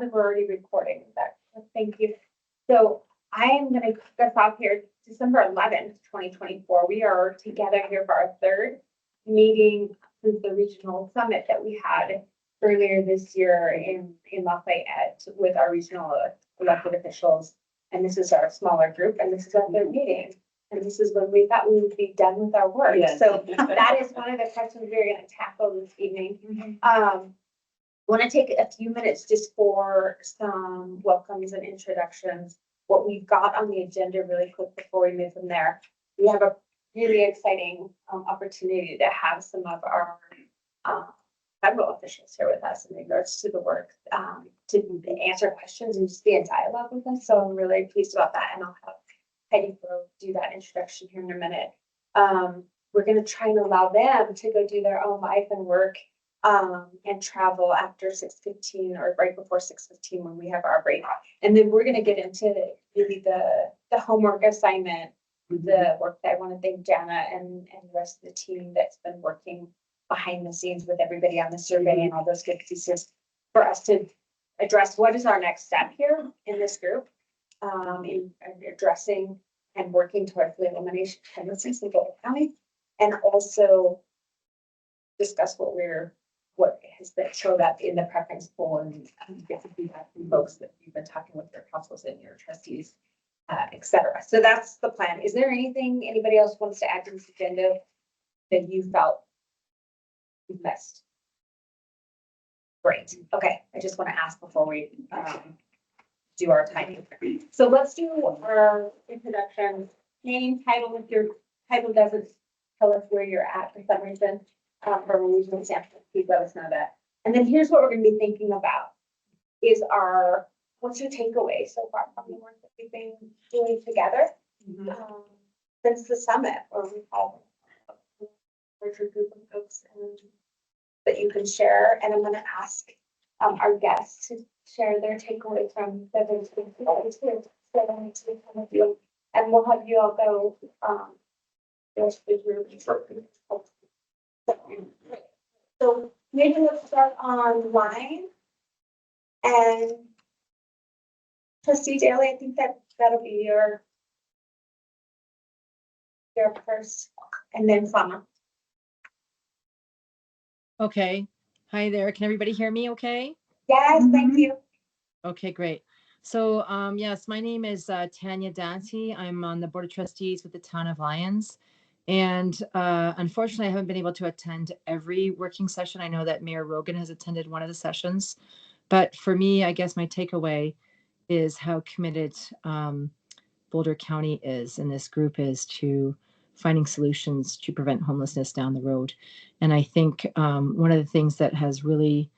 think we're already recording that. Thank you. So I am going to kick us off here December 11th, 2024. We are together here for our third meeting since the regional summit that we had earlier this year in Lafayette with our regional elected officials. And this is our smaller group, and this is our third meeting. And this is when we thought we would be done with our work. Yes. So that is one of the questions we're going to tackle this evening. I want to take a few minutes just for some welcomes and introductions. What we've got on the agenda really quick before we move from there. We have a really exciting opportunity to have some of our federal officials here with us in regards to the work to answer questions and just be in dialogue with us. So I'm really pleased about that, and I'll have Heidi do that introduction here in a minute. We're going to try and allow them to go do their own life and work and travel after 6:15 or right before 6:15 when we have our break. And then we're going to get into really the homework assignment, the work that I want to thank Jana and the rest of the team that's been working behind the scenes with everybody on the survey and all those good pieces for us to address what is our next step here in this group in addressing and working towards the elimination of homelessness in Boulder County, and also discuss what has been showed up in the preference poll and get some feedback from folks that you've been talking with your councils and your trustees, et cetera. So that's the plan. Is there anything anybody else wants to add to this agenda that you felt you missed? Great. Okay. I just want to ask before we do our timing. So let's do our introduction. Name, title. If your title doesn't tell us where you're at for some reason, from a regional sample, please let us know that. And then here's what we're going to be thinking about is what's your takeaway so far from the work that we've been doing together since the summit, where we've had a larger group of folks that you can share. And I'm going to ask our guests to share their takeaway from the you, and we'll have you all go the group. So maybe let's start online. And Trustee Daly, I think that'll be your first, and then Sama. Okay. Hi there. Can everybody hear me okay? Yes, thank you. Okay, great. So yes, my name is Tanya Dante. I'm on the Board of Trustees with the Town of Lyons. And unfortunately, I haven't been able to attend every working session. I know that Mayor Rogan has attended one of the sessions. But for me, I guess my takeaway is how committed Boulder County is, and this group is, to finding solutions to prevent homelessness down the road. And I think one of the things that has really,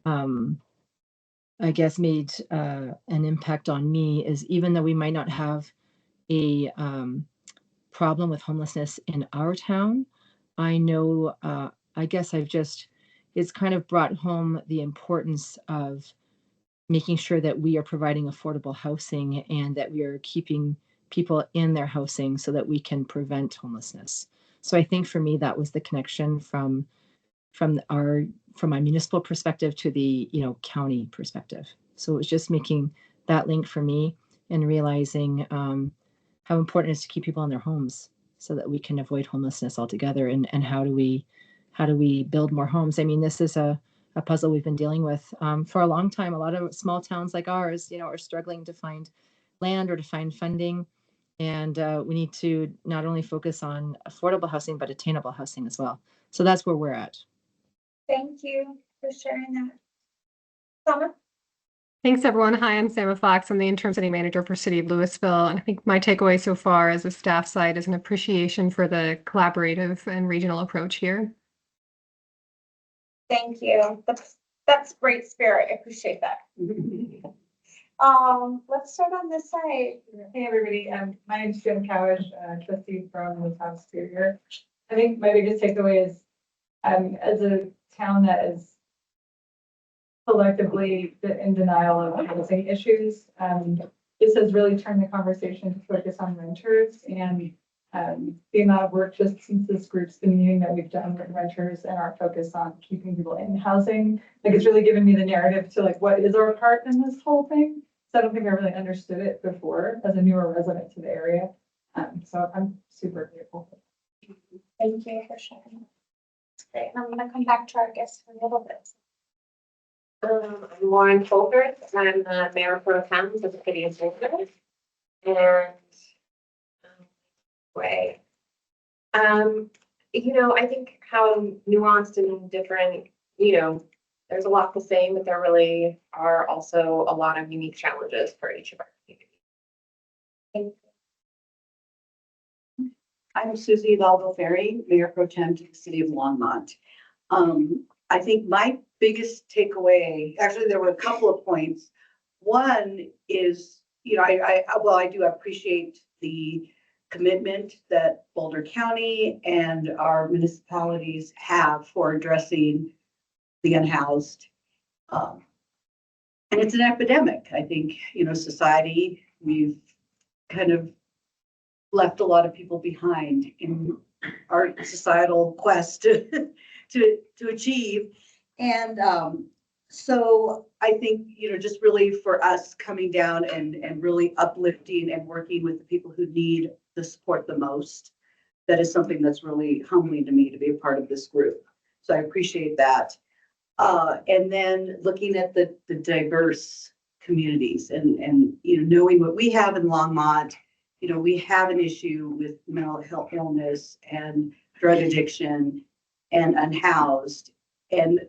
I guess, made an impact on me is, even though we might not have a problem with homelessness in our town, I know, I guess it's kind of brought home the importance of making sure that we are providing affordable housing and that we are keeping people in their housing so that we can prevent homelessness. So I think for me, that was the connection from my municipal perspective to the county perspective. So it was just making that link for me and realizing how important it is to keep people in their homes so that we can avoid homelessness altogether. And how do we build more homes? I mean, this is a puzzle we've been dealing with for a long time. A lot of small towns like ours, are struggling to find land or to find funding. And we need to not only focus on affordable housing, but attainable housing as well. So that's where we're at. Thank you for sharing that. Summer? Thanks, everyone. Hi, I'm Sarah Fox. I'm the interim city manager for City of Louisville. And I think my takeaway so far as a staff side is an appreciation for the collaborative and regional approach here. Thank you. That's great spirit. I appreciate that. Let's start on this side. Hey, everybody. My name is Jim Cowish, trustee from the Town Superior. I think my biggest takeaway is, as a town that is collectively in denial of housing issues, this has really turned the conversation to focus on renters. And The amount of work just since this group's been meeting that we've done with renters and our focus on keeping people in housing, like it's really given me the narrative to like, what is our part in this whole thing? So I don't think I really understood it before as a newer resident to the area. So I'm super grateful. Thank you for sharing. That's great. And I'm gonna come back to our guests in a little bit. I'm Lauren Colbert. I'm the mayor pro tem of the city of Boulder. And way. I think how nuanced and different, there's a lot the same, but there really are also a lot of unique challenges for each of our communities. I'm Susie Valdo-Ferry, Mayor Pro Tem to the City of Longmont. I think my biggest takeaway, actually, there were a couple of points. One is, I do appreciate the commitment that Boulder County and our municipalities have for addressing the unhoused. And it's an epidemic. I think, society, we've kind of left a lot of people behind in our societal quest to achieve. And so I think, just really for us coming down and really uplifting and working with the people who need the support the most, that is something that's really humbling to me to be a part of this group. So I appreciate that. And then looking at the diverse communities and knowing what we have in Longmont, we have an issue with mental health illness and drug addiction and unhoused, and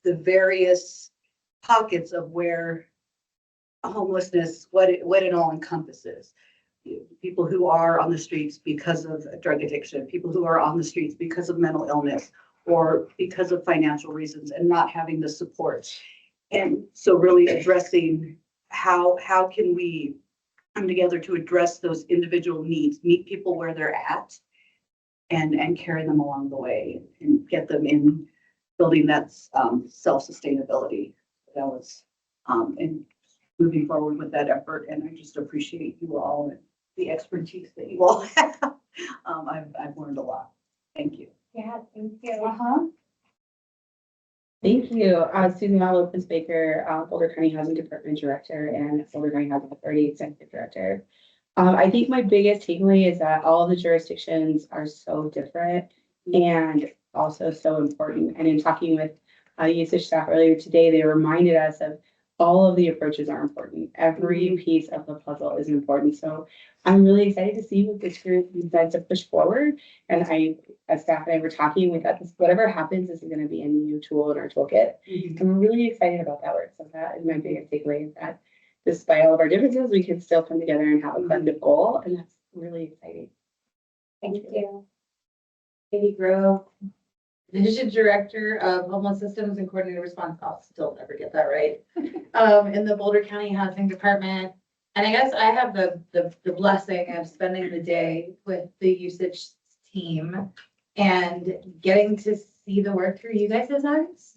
the various pockets of where homelessness, what it all encompasses. People who are on the streets because of drug addiction, people who are on the streets because of mental illness or because of financial reasons and not having the support. And so really addressing how can we come together to address those individual needs, meet people where they're at, and carry them along the way and get them in building that self-sustainability. That was and moving forward with that effort. And I just appreciate you all and the expertise that you all have. I've learned a lot. Thank you. Yeah, thank you. Thank you. Susan Lopez Baker, Boulder County Housing Department Director and Boulder County Housing Authority Executive Director. I think my biggest takeaway is that all the jurisdictions are so different and also so important. And in talking with usage staff earlier today, they reminded us of all of the approaches are important. Every piece of the puzzle is important. So I'm really excited to see what this group decides to push forward. And as staff and I were talking, we thought this, whatever happens, this is going to be a new tool in our toolkit. And we're really excited about that work. So that is my biggest takeaway, is that despite all of our differences, we can still come together and have a collective goal. And that's really exciting. Thank you. Katie Grove, Division Director of Homeless Systems and Coordinated Response. I'll still never get that right. In the Boulder County Housing Department. And I guess I have the blessing of spending the day with the usage team and getting to see the work through you guys' eyes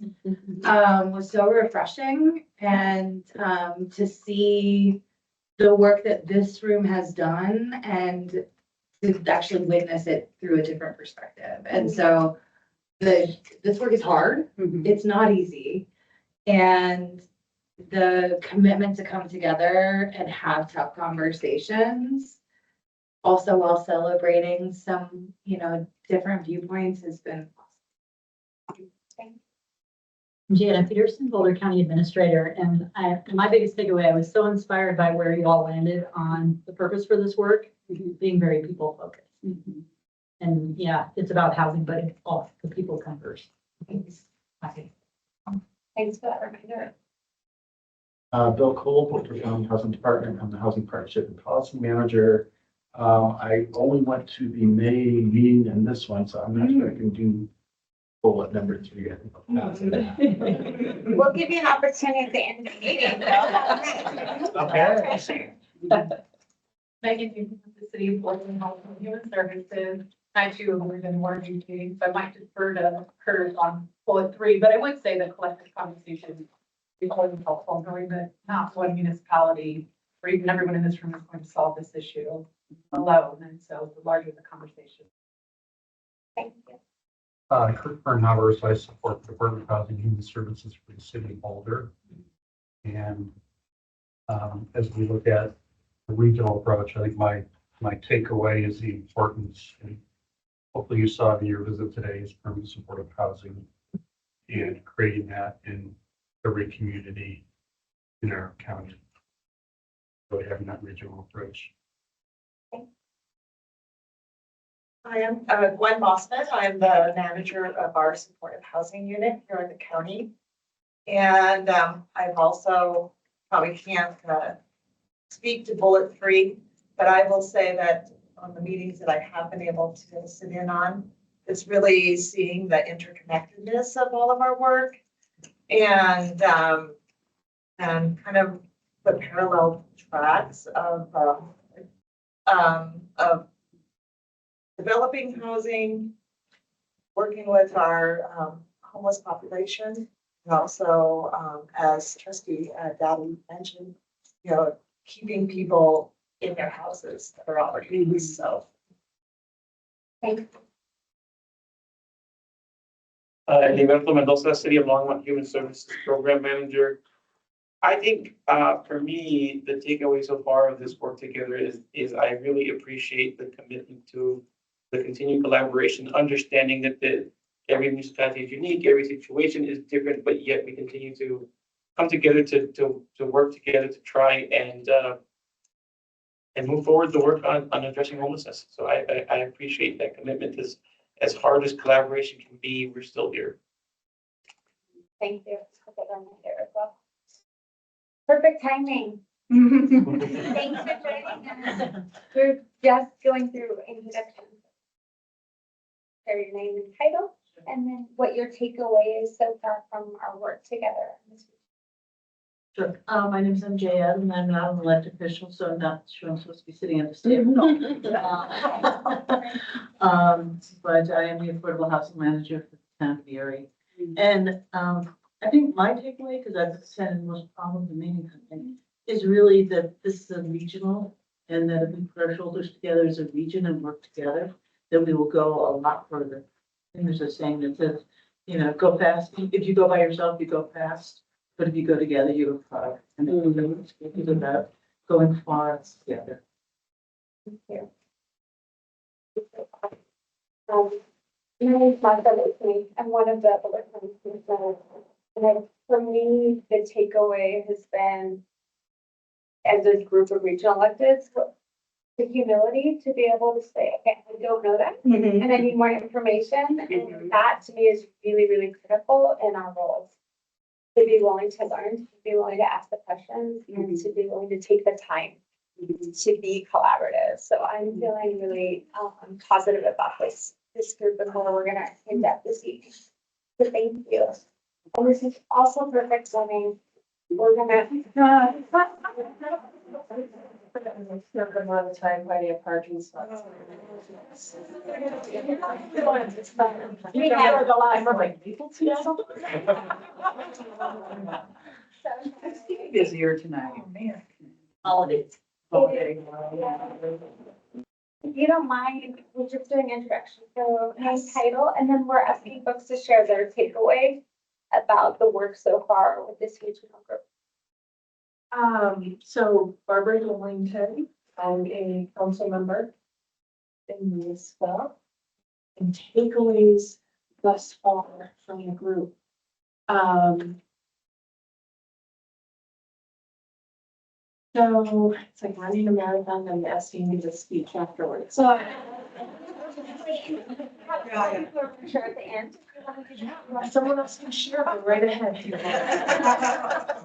was so refreshing. And to see the work that this room has done and to actually witness it through a different perspective. And so this work is hard. It's not easy. And the commitment to come together and have tough conversations, also while celebrating some, different viewpoints, has been awesome. Jana Peterson, Boulder County Administrator, and my biggest takeaway, I was so inspired by where you all landed on the purpose for this work, being very people focused. And yeah, it's about housing, but it's all the people come first. Thanks for that reminder. Bill Cole, Boulder County Housing Department. I'm the Housing Partnership and Policy Manager. I only went to the May meeting and this one, so I'm not sure I can do bullet number 3. I think I'll pass it. We'll give you an opportunity at the end of the meeting, though. Okay. Megan, you the City of Boulder Health and Human Services. I too have only been one meeting, so I might defer to her on bullet 3, but I would say that collective conversation is always helpful, knowing that not one municipality or even everyone in this room is going to solve this issue. alone, and so the larger the conversation. Thank you. Kirk Bernhauer, so I support the Department of Housing and Human Services for the city of Boulder. And as we look at the regional approach, I think my takeaway is the importance, and hopefully you saw in your visit today, is permanent supportive housing and creating that in every community in our county. Really having that regional approach. I am Gwen Mossman. I'm the manager of our supportive housing unit here in the county. And I've also probably can't speak to bullet three, but I will say that on the meetings that I have been able to sit in on, it's really seeing the interconnectedness of all of our work and kind of the parallel tracks of developing housing, working with our homeless population, and also, as Trustee Dowdy mentioned, you know, keeping people in their houses that are already used. So. Thank you. Heriberto Mendoza, City of Longmont Human Services Program Manager. I think for me, the takeaway so far of this work together is I really appreciate the commitment to the continued collaboration, understanding that every municipality is unique, every situation is different, but yet we continue to come together to work together to try and move forward the work on addressing homelessness. So I appreciate that commitment. As hard as collaboration can be, we're still here. Thank you. I'll put that on my hair as well. Perfect timing. Thanks for joining us. We're just going through introductions. Share your name and title, and then what your takeaway is so far from our work together. Sure. My name is MJ and I'm not an elected official, so I'm not sure I'm supposed to be sitting at this table. But I am the affordable housing manager for the town of Erie. And I think my takeaway, because I've said in most probably the main thing, is really that this is a regional, and that if we put our shoulders together as a region and work together, then we will go a lot further. And there's a saying that says, you know, go fast. If you go by yourself, you go fast. But if you go together, you go far. And it's about going far together. Thank you. My name is Marta. I'm one of the bullet points. And for me, the takeaway has been, as a group of regional electeds, the humility to be able to say, okay, I don't know that, and I need more information. And that to me is really, really critical in our roles. To be willing to learn, to be willing to ask the questions, and to be willing to take the time to be collaborative. So I'm feeling really positive about this group and where we're going to end up this evening. So thank you. And this is also perfect timing. We're going to Spent a lot of time finding a parking spot. We have the last like people too. It's busier tonight. Man. Holidays. If you don't mind, we're just doing introduction, so name, title, and then we're asking folks to share their takeaway about the work so far with this regional group. So Barbara Lillington, I'm a council member in this well. And takeaways thus far from the group. So it's like running a marathon and asking me to speak afterwards. So Sure at the end. someone else can share, go right ahead. That's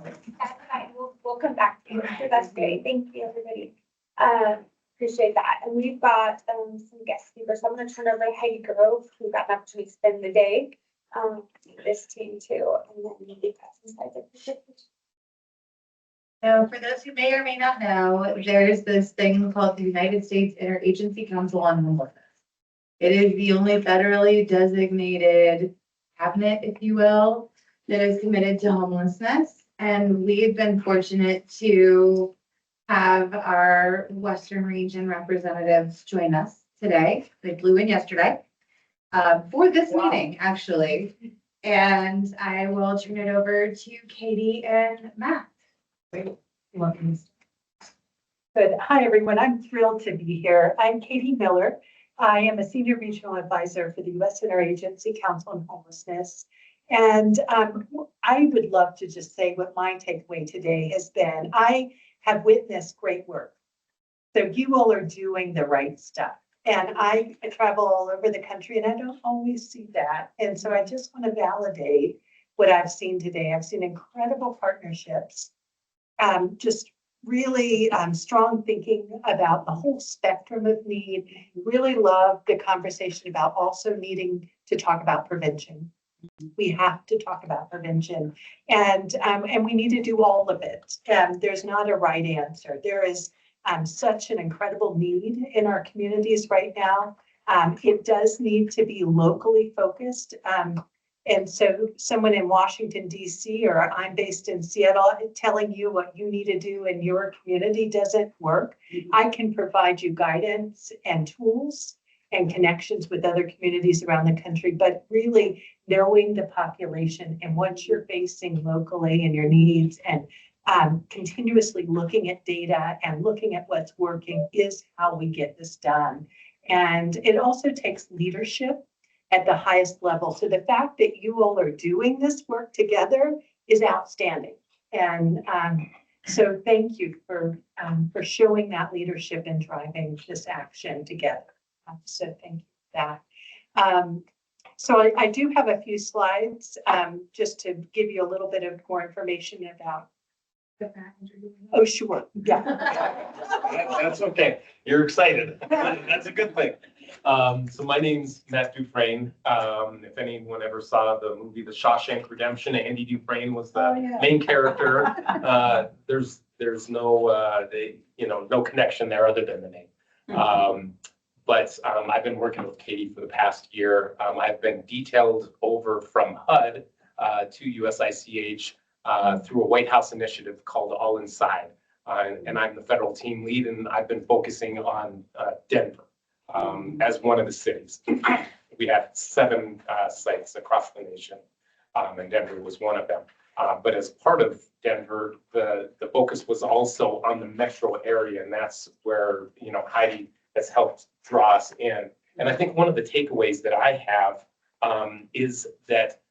fine. We'll come back to you. So that's great. Thank you, everybody. Appreciate that. And we've got some guest speakers. I'm going to turn over to Heidi Grove, who got an opportunity to spend the day. This team too, and then we've got some slides of presentations. So for those who may or may not know, there's this thing called the United States Interagency Council on Homelessness. It is the only federally designated cabinet, if you will, that is committed to homelessness. And we've been fortunate to have our Western Region representatives join us today. They flew in yesterday for this meeting, actually. And I will turn it over to Katie and Matt. Good. Hi, everyone. I'm thrilled to be here. I'm Katie Miller. I am a senior regional advisor for the U.S. Interagency Council on Homelessness. And I would love to just say what my takeaway today has been. I have witnessed great work. So you all are doing the right stuff. And I travel all over the country and I don't always see that. And so I just want to validate what I've seen today. I've seen incredible partnerships, just really strong thinking about the whole spectrum of need. Really love the conversation about also needing to talk about prevention. We have to talk about prevention, and we need to do all of it. There's not a right answer. There is such an incredible need in our communities right now. It does need to be locally focused. And so someone in Washington, D.C., or I'm based in Seattle, telling you what you need to do in your community doesn't work. I can provide you guidance and tools and connections with other communities around the country, but really knowing the population and what you're facing locally and your needs, and continuously looking at data and looking at what's working is how we get this done. And it also takes leadership at the highest level. So the fact that you all are doing this work together is outstanding. And so thank you for showing that leadership and driving this action together. So thank you for that. So I do have a few slides just to give you a little bit of more information about. Oh, sure. Yeah. That's okay. You're excited. That's a good thing. So my name's Matt Dufresne. If anyone ever saw the movie The Shawshank Redemption, Andy Dufresne was the main character. There's no no connection there other than the name. But I've been working with Katie for the past year. I've been detailed over from HUD to USICH through a White House initiative called All Inside. And I'm the federal team lead, and I've been focusing on Denver as one of the cities. We have 7 sites across the nation, and Denver was one of them. But as part of Denver, the focus was also on the metro area, and that's where Heidi has helped draw us in. And I think one of the takeaways that I have is that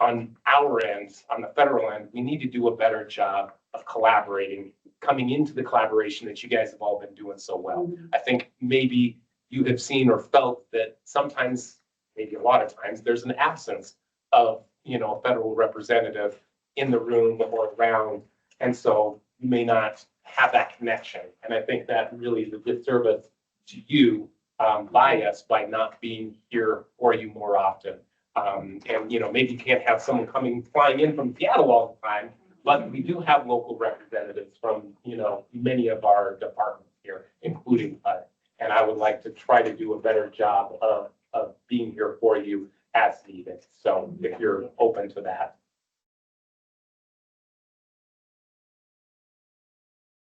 on our end, on the federal end, we need to do a better job of collaborating, coming into the collaboration that you guys have all been doing so well. I think maybe you have seen or felt that sometimes, maybe a lot of times, there's an absence of, a federal representative in the room or around. And so you may not have that connection. And I think that really is a disservice to you by us by not being here for you more often. And maybe you can't have someone flying in from Seattle all the time, but we do have local representatives from many of our departments here, including HUD. And I would like to try to do a better job of being here for you as needed. So if you're open to that.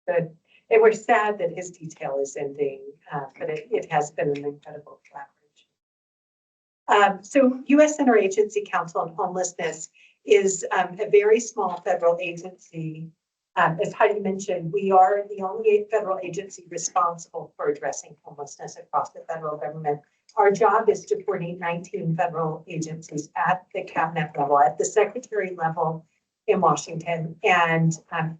Good. And we're sad that his detail is ending, but it has been an incredible collaboration. So U.S. Interagency Council on Homelessness is a very small federal agency. As Heidi mentioned, we are the only federal agency responsible for addressing homelessness across the federal government. Our job is to coordinate 19 federal agencies at the cabinet level, at the secretary level in Washington, and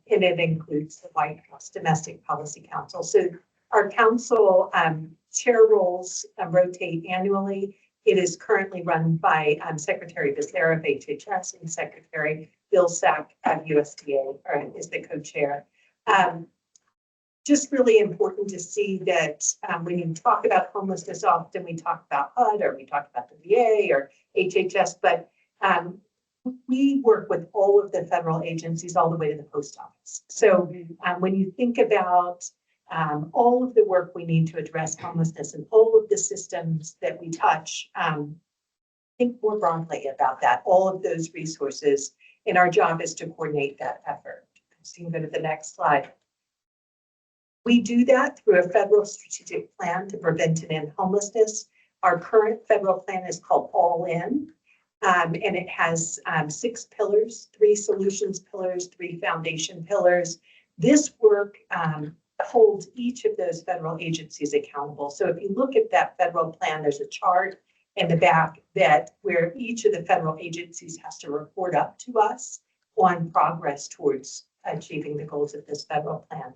it includes the White House Domestic Policy Council. So our council chair roles rotate annually. It is currently run by Secretary Becerra of HHS and Secretary Bill Sack of USDA is the co-chair. Just really important to see that when you talk about homelessness, often we talk about HUD or we talk about the VA or HHS, but we work with all of the federal agencies all the way to the post office. So when you think about all of the work we need to address homelessness and all of the systems that we touch, think more broadly about that, all of those resources, and our job is to coordinate that effort. So you can go to the next slide. We do that through a federal strategic plan to prevent and end homelessness. Our current federal plan is called All In. And it has 6 pillars, 3 solutions pillars, 3 foundation pillars. This work holds each of those federal agencies accountable. So if you look at that federal plan, there's a chart in the back that where each of the federal agencies has to report up to us on progress towards achieving the goals of this federal plan.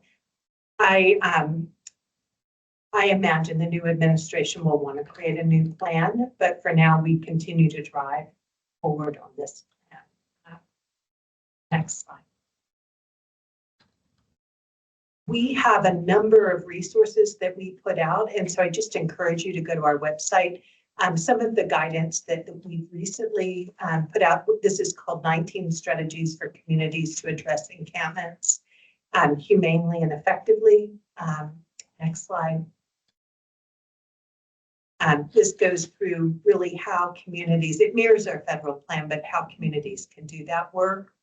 I imagine the new administration will want to create a new plan, but for now we continue to drive forward on this plan. Next slide. We have a number of resources that we put out, and so I just encourage you to go to our website. Some of the guidance that we've recently put out, this is called 19 Strategies for Communities to Address Encampments Humanely and Effectively. Next slide. This goes through really how communities, it mirrors our federal plan, but how communities can do that work.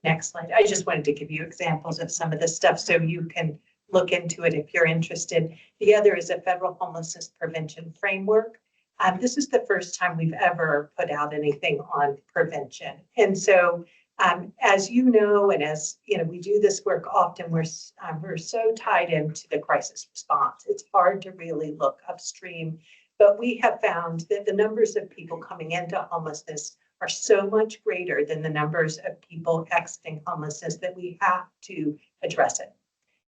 Next slide. I just wanted to give you examples of some of this stuff so you can look into it if you're interested. The other is a federal homelessness prevention framework. This is the first time we've ever put out anything on prevention. And so as you know, and as you know, we do this work often, we're so tied into the crisis response. It's hard to really look upstream, but we have found that the numbers of people coming into homelessness are so much greater than the numbers of people exiting homelessness that we have to address it.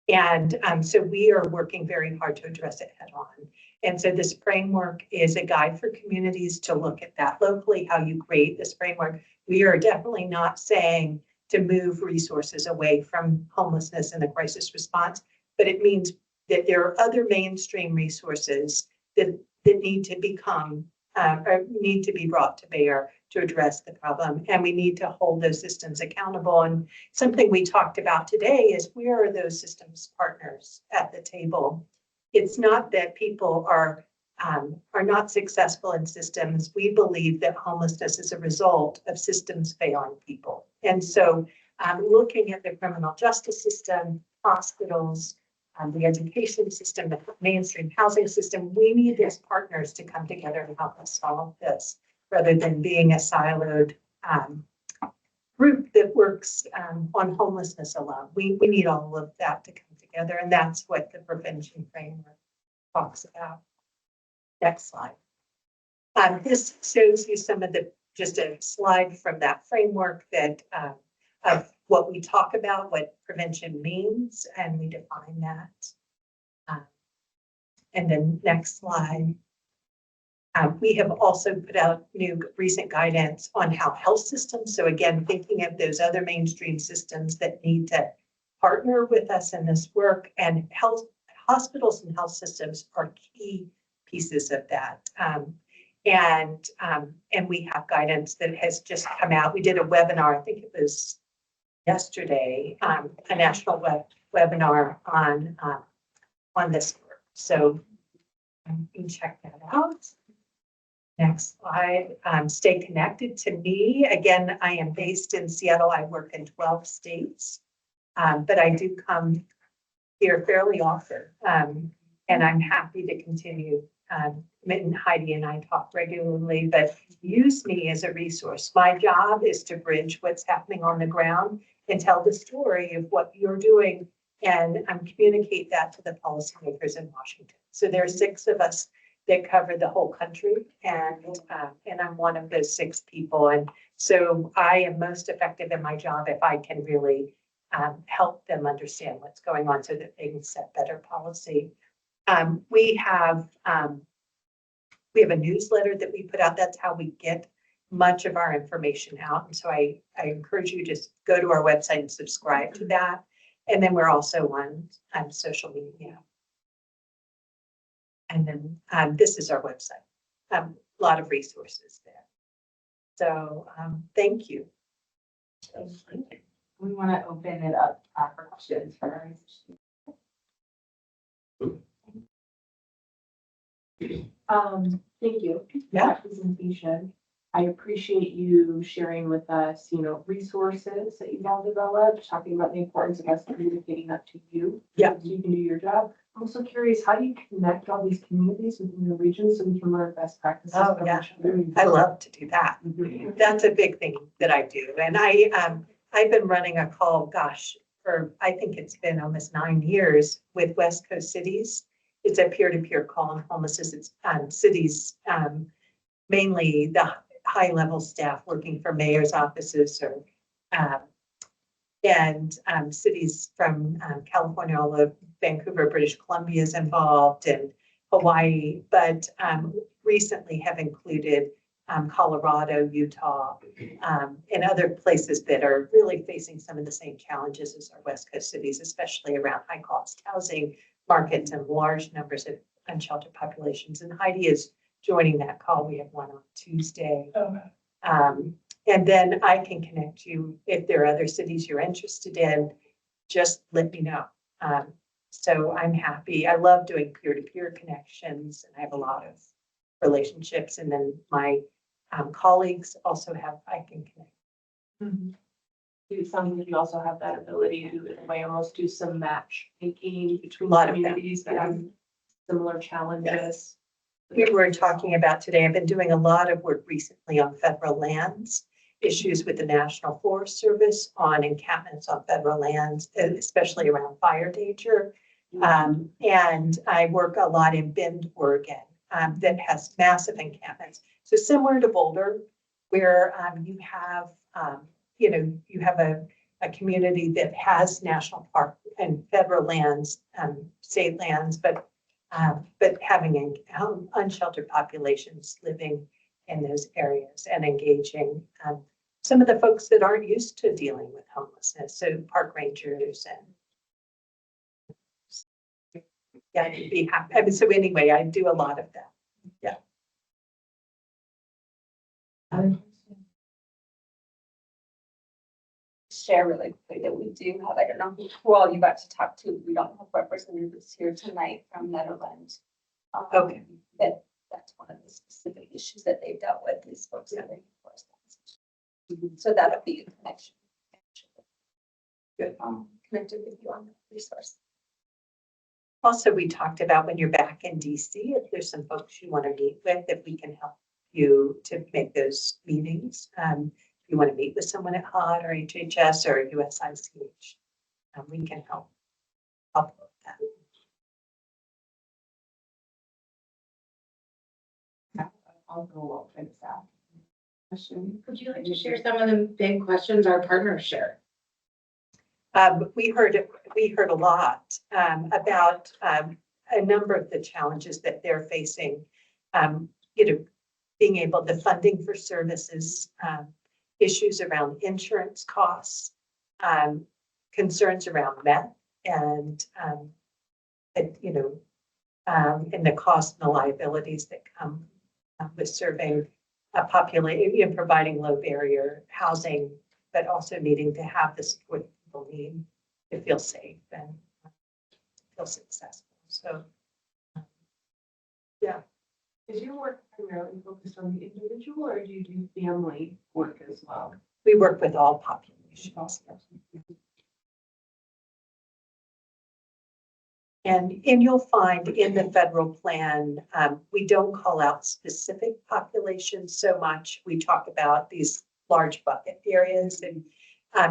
And so we are working very hard to address it head on. And so this framework is a guide for communities to look at that locally, how you create this framework. We are definitely not saying to move resources away from homelessness and the crisis response, but it means that there are other mainstream resources that need to become or need to be brought to bear to address the problem. And we need to hold those systems accountable. And something we talked about today is where are those systems partners at the table? It's not that people are not successful in systems. We believe that homelessness is a result of systems failing people. And so looking at the criminal justice system, hospitals, the education system, the mainstream housing system, we need these partners to come together and help us solve this rather than being a siloed group that works on homelessness alone. We need all of that to come together, and that's what the prevention framework talks about. Next slide. This shows you some of just a slide from that framework that of what we talk about, what prevention means, and we define that. And then next slide. We have also put out new recent guidance on how health systems, so again, thinking of those other mainstream systems that need to partner with us in this work, and hospitals and health systems are key pieces of that. And we have guidance that has just come out. We did a webinar, I think it was yesterday, a national webinar on this work. So you can check that out. Next slide. Stay connected to me. Again, I am based in Seattle. I work in 12 states, but I do come here fairly often. And I'm happy to continue. Heidi and I talk regularly, but use me as a resource. My job is to bridge what's happening on the ground and tell the story of what you're doing and communicate that to the policymakers in Washington. So there are 6 of us that cover the whole country, and I'm one of those 6 people. And so I am most effective in my job if I can really help them understand what's going on so that they can set better policy. We have a newsletter that we put out. That's how we get much of our information out. And so I encourage you to just go to our website and subscribe to that. And then we're also on social media. And then this is our website. A lot of resources there. So thank you. We want to open it up for questions for our thank you for that presentation. I appreciate you sharing with us, resources that you've all developed, talking about the importance of us communicating that to you. Yeah. So you can do your job. I'm also curious, how do you connect all these communities within your region so we can learn best practices? Oh, from yeah. each other? I love to do that. Mhm. That's a big thing that I do. And I've been running a call, gosh, I think it's been almost 9 years with West Coast cities. It's a peer-to-peer call on homelessness. It's cities, mainly the high-level staff working for mayor's offices or cities from California, all of Vancouver, British Columbia is involved, and Hawaii, but recently have included Colorado, Utah, and other places that are really facing some of the same challenges as our West Coast cities, especially around high-cost housing markets and large numbers of unsheltered populations. And Heidi is joining that call. We have one on Tuesday. And then I can connect you if there are other cities you're interested in, just let me know. So I'm happy. I love doing peer-to-peer connections, and I have a lot of relationships. And then my colleagues also I can connect. It sounds like you also have that ability to, in a way, almost do some match making between A lot of that, communities that have similar challenges. Yes. We were talking about today, I've been doing a lot of work recently on federal lands, issues with the National Forest Service on encampments on federal lands, especially around fire danger. And I work a lot in Bend, Oregon, that has massive encampments. So similar to Boulder, where you have a community that has national park and federal lands, state lands, but having unsheltered populations living in those areas and engaging some of the folks that aren't used to dealing with homelessness, so park rangers and be happy. I mean, so anyway, I do a lot of that. Yeah. Share really quickly that we do have, I don't know who all you got to talk to. We don't have representatives here tonight from Netherlands. Okay. That's one of the specific issues that they've dealt with, these folks having correspondence. So that'll be a connection. Good. Connected with you on that resource. Also, we talked about when you're back in DC, if there's some folks you want to meet with, if we can help you to make those meetings. If you want to meet with someone at HUD or HHS or USICH, we can help with that. I'll go along with that. Would you like to share some of the big questions our partners share? We heard a lot about a number of the challenges that they're facing. Being able to funding for services, issues around insurance costs, concerns around meth, and and the cost and the liabilities that come with serving a population, providing low barrier housing, but also needing to have the support people need to feel safe and feel successful. So, yeah. Is your work primarily focused on the individual, or do you do family work as well? We work with all populations. And you'll find in the federal plan, we don't call out specific populations so much. We talk about these large bucket areas. And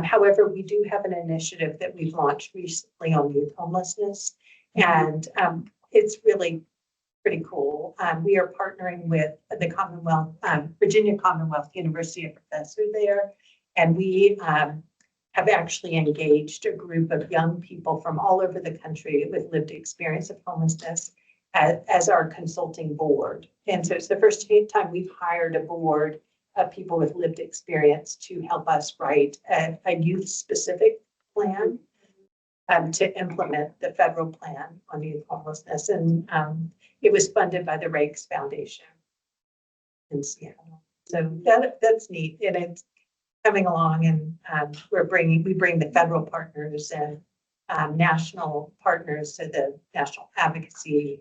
however, we do have an initiative that we've launched recently on youth homelessness. And it's really pretty cool. We are partnering with the Commonwealth, Virginia Commonwealth University, a professor there. And we have actually engaged a group of young people from all over the country with lived experience of homelessness as our consulting board. And so it's the first time we've hired a board of people with lived experience to help us write a youth-specific plan to implement the federal plan on youth homelessness. And it was funded by the Rakes Foundation in Seattle. So that's neat. And it's coming along, and we bring the federal partners and national partners to the national advocacy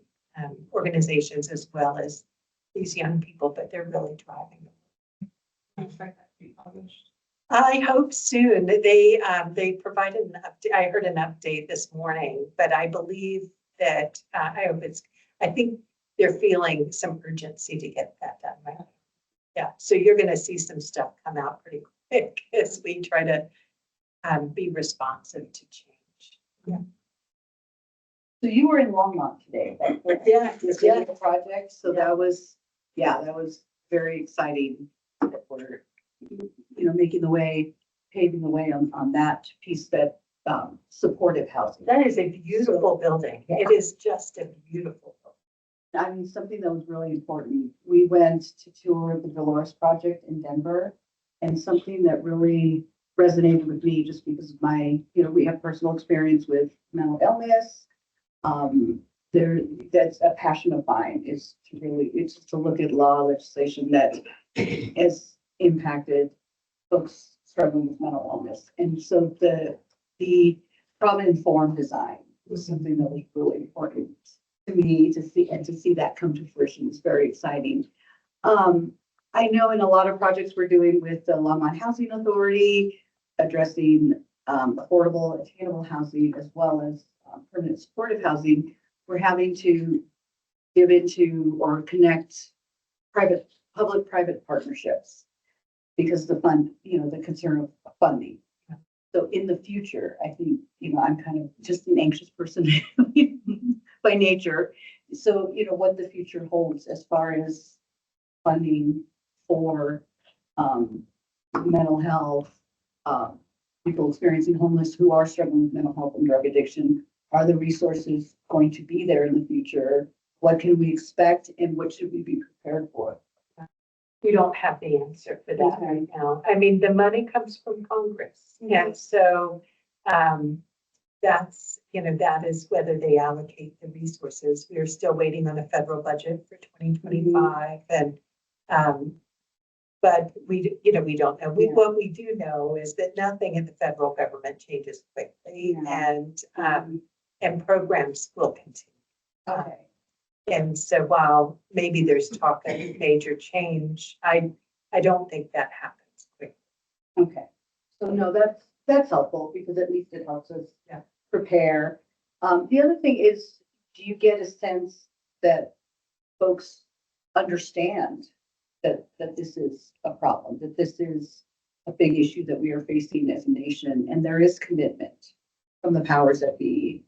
organizations, as well as these young people, but they're really driving them. expect that to be published? I hope soon. They provided an update. I heard an update this morning, but I believe that, I hope I think they're feeling some urgency to get that done, right? Yeah, so you're gonna see some stuff come out pretty quick as we try to, be responsive to change. Yeah. So you were in Longmont today, right? Yeah, The video project, so that was very exciting. That we're, making the way, paving the way on that piece, that supportive housing. That is a beautiful building. Yeah. It is just a beautiful building. I mean, something that was really important, we went to tour the Dolores project in Denver, and something that really resonated with me just because of my, we have personal experience with mental illness. That's a passion of mine, is it's to look at law legislation that has impacted folks struggling with mental illness. And so the trauma-informed design was something that was really important to me to see that come to fruition is very exciting. I know in a lot of projects we're doing with the Longmont Housing Authority, addressing affordable, attainable housing, as well as permanent supportive housing, we're having to give into or connect public-private partnerships because the concern of funding. So in the future, I think, I'm kind of just an anxious person by nature. So, what the future holds as far as funding for mental health, people experiencing homeless who are struggling with mental health and drug addiction. Are the resources going to be there in the future? What can we expect and what should we be prepared for? We don't have the answer for that right now. I mean, the money comes from Congress. And so that's, that is whether they allocate the resources. We are still waiting on a federal budget for 2025. And but we don't know. What we do know is that nothing in the federal government changes quickly, and programs will continue. Okay. And so while maybe there's talk of major change, I don't think that happens quickly. Okay. So no, that's helpful because at least it helps us prepare. The other thing is, do you get a sense that folks understand that this is a problem, that this is a big issue that we are facing as a nation, and there is commitment from the powers that be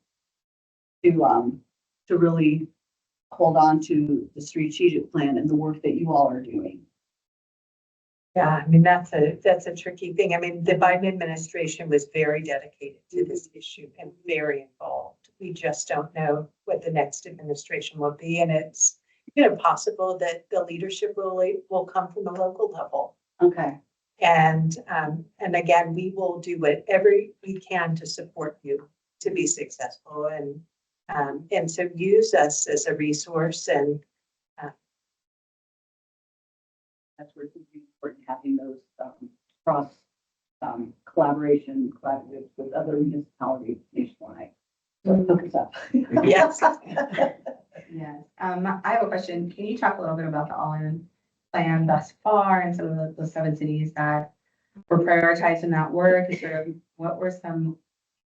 to really hold on to the strategic plan and the work that you all are doing? Yeah, I mean, that's a tricky thing. I mean, the Biden administration was very dedicated to this issue and very involved. We just don't know what the next administration will be. And it's, possible that the leadership will come from the local level. Okay. And again, we will do whatever we can to support you to be successful. And so use us as a resource, and that's where it's important having those cross collaboration with other municipalities nationwide. So hook us up. yes. Yes. I have a question. Can you talk a little bit about the all-in plan thus far and some of the 7 cities that were prioritized in that work? Sort of what were some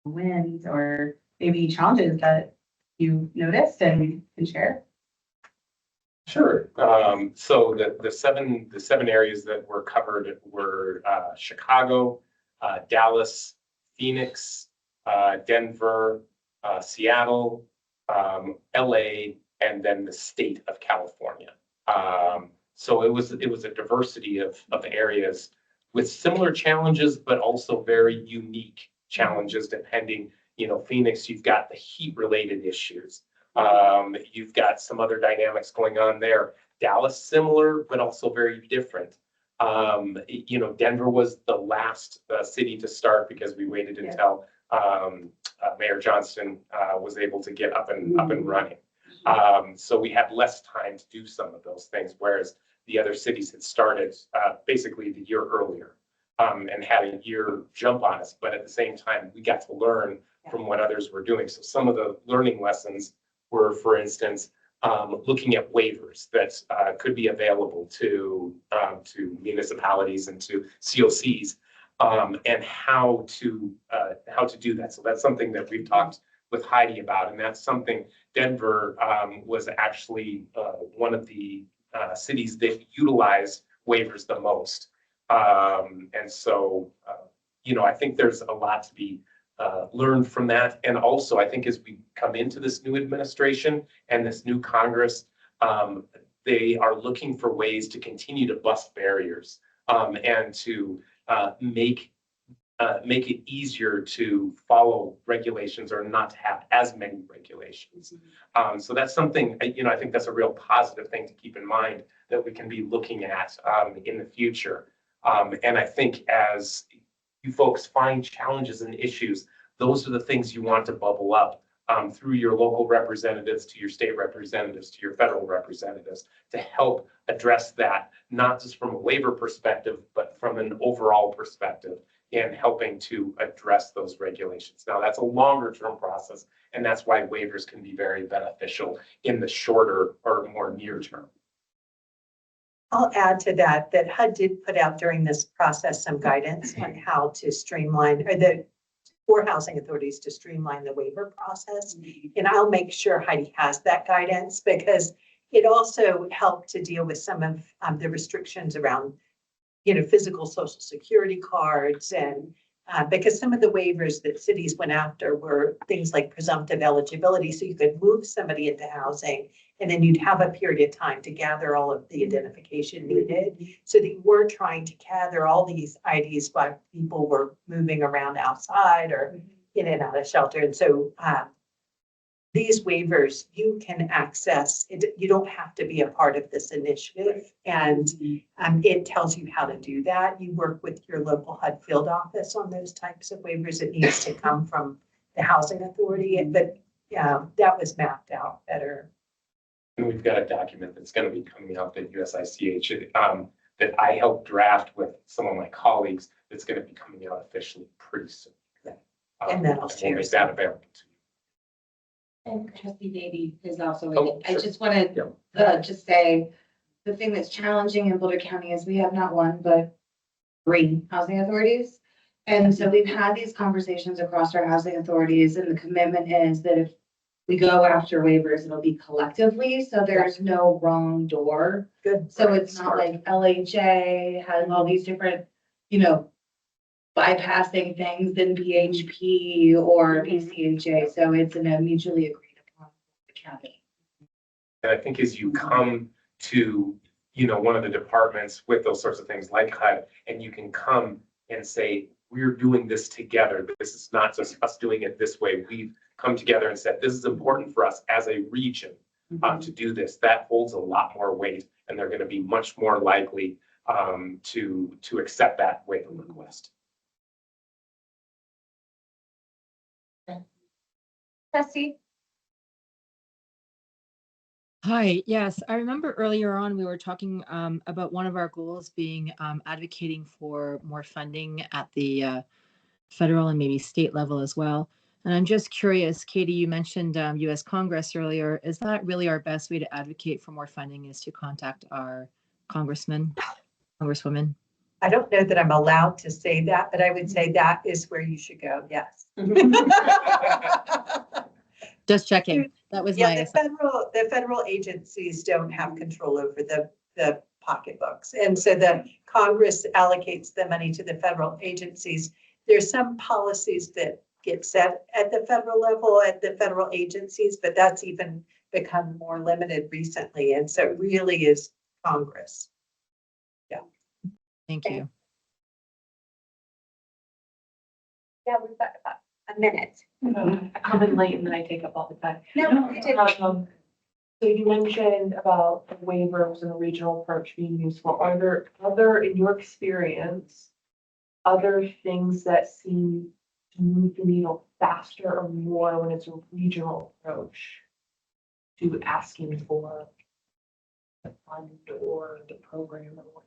wins or maybe challenges that you noticed and can share? Sure. So the seven areas that were covered were Chicago, Dallas, Phoenix, Denver, Seattle, LA, and then the state of California. So it was a diversity of areas with similar challenges, but also very unique challenges depending. Phoenix, you've got the heat-related issues. You've got some other dynamics going on there. Dallas, similar, but also very different. Denver was the last city to start because we waited until Mayor Johnston was able to get up and running. So we had less time to do some of those things, whereas the other cities had started basically the year earlier and had a year jump on us. But at the same time, we got to learn from what others were doing. So some of the learning lessons were, for instance, looking at waivers that could be available to municipalities and to COCs, and how to do that. So that's something that we've talked with Heidi about, and that's something Denver was actually one of the cities that utilized waivers the most. And so, I think there's a lot to be learned from that. And also, I think as we come into this new administration and this new Congress, they are looking for ways to continue to bust barriers and to make it easier to follow regulations or not to have as many regulations. So that's something, I think that's a real positive thing to keep in mind that we can be looking at in the future. And I think as you folks find challenges and issues, those are the things you want to bubble up through your local representatives, to your state representatives, to your federal representatives, to help address that, not just from a waiver perspective, but from an overall perspective in helping to address those regulations. Now, that's a longer term process, and that's why waivers can be very beneficial in the shorter or more near term. I'll add to that, that HUD did put out during this process some guidance on how to streamline, or for housing authorities to streamline the waiver process. And I'll make sure Heidi has that guidance, because it also helped to deal with some of the restrictions around, physical social security cards, and because some of the waivers that cities went after were things like presumptive eligibility. So you could move somebody into housing, and then you'd have a period of time to gather all of the identification needed. So that you were trying to gather all these IDs while people were moving around outside or in and out of shelter. And so these waivers, you can access it. You don't have to be a part of this initiative, and it tells you how to do that. You work with your local HUD field office on those types of waivers. It needs to come from the housing authority, but that was mapped out better. And we've got a document that's going to be coming out at USICH that I helped draft with some of my colleagues. That's going to be coming out officially pretty soon. And then I'll we'll make that available to you. And Trustee Davy is also, Oh, I sure. just wanted to just say, the thing that's challenging in Boulder County is we have not one, but 3 housing authorities. And so we've had these conversations across our housing authorities, and the commitment is that if we go after waivers, it'll be collectively, so there's no wrong door. Good. So it's not like LHA has all these different, bypassing things than BHP or PCHA. So it's in a mutually agreed upon county. And I think as you come to, one of the departments with those sorts of things like HUD, and you can come and say, we're doing this together. This is not just us doing it this way. We've come together and said, this is important for us as a region to do this. That holds a lot more weight, and they're going to be much more likely to accept that waiver request. Trustee? Hi, yes, I remember earlier on we were talking about one of our goals being advocating for more funding at the federal and maybe state level as well. And I'm just curious, Katie, you mentioned US Congress earlier. Is that really our best way to advocate for more funding, is to contact our congresswomen? I don't know that I'm allowed to say that, but I would say that is where you should go. Yes. Just checking. That was my the federal agencies don't have control over the pocketbooks. And so the Congress allocates the money to the federal agencies. There's some policies that get set at the federal level at the federal agencies, but that's even become more limited recently. And so it really is Congress. Yeah. Thank you. Yeah, we've got about a minute. I'm in late and then I take up all the time. No, you did. So you mentioned about the waivers and the regional approach being useful. Are there other, in your experience, other things that seem to move the needle faster or more when it's a regional approach to asking for the fund or the program or what?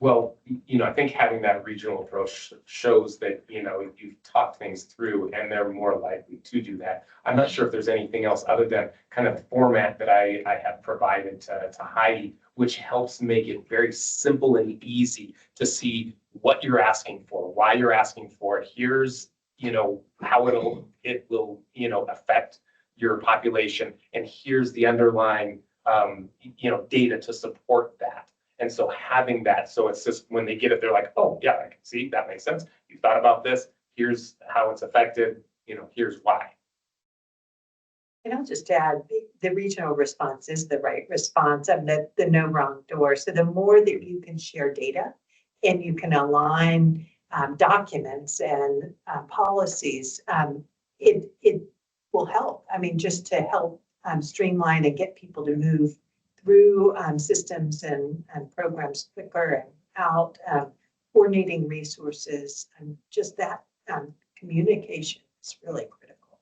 Well, I think having that regional approach shows that, you've talked things through and they're more likely to do that. I'm not sure if there's anything else other than kind of the format that I have provided to Heidi, which helps make it very simple and easy to see what you're asking for, why you're asking for it. Here's, how it will, affect your population. And here's the underlying, data to support that. And so having that, so it's just when they get it, they're like, oh, yeah, I can see, that makes sense. You thought about this. Here's how it's affected, here's why. And I'll just add, the regional response is the right response and the no wrong door. So the more that you can share data and you can align documents and policies, it will help. I mean, just to help streamline and get people to move through systems and programs quicker and out, coordinating resources, and just that communication is really critical.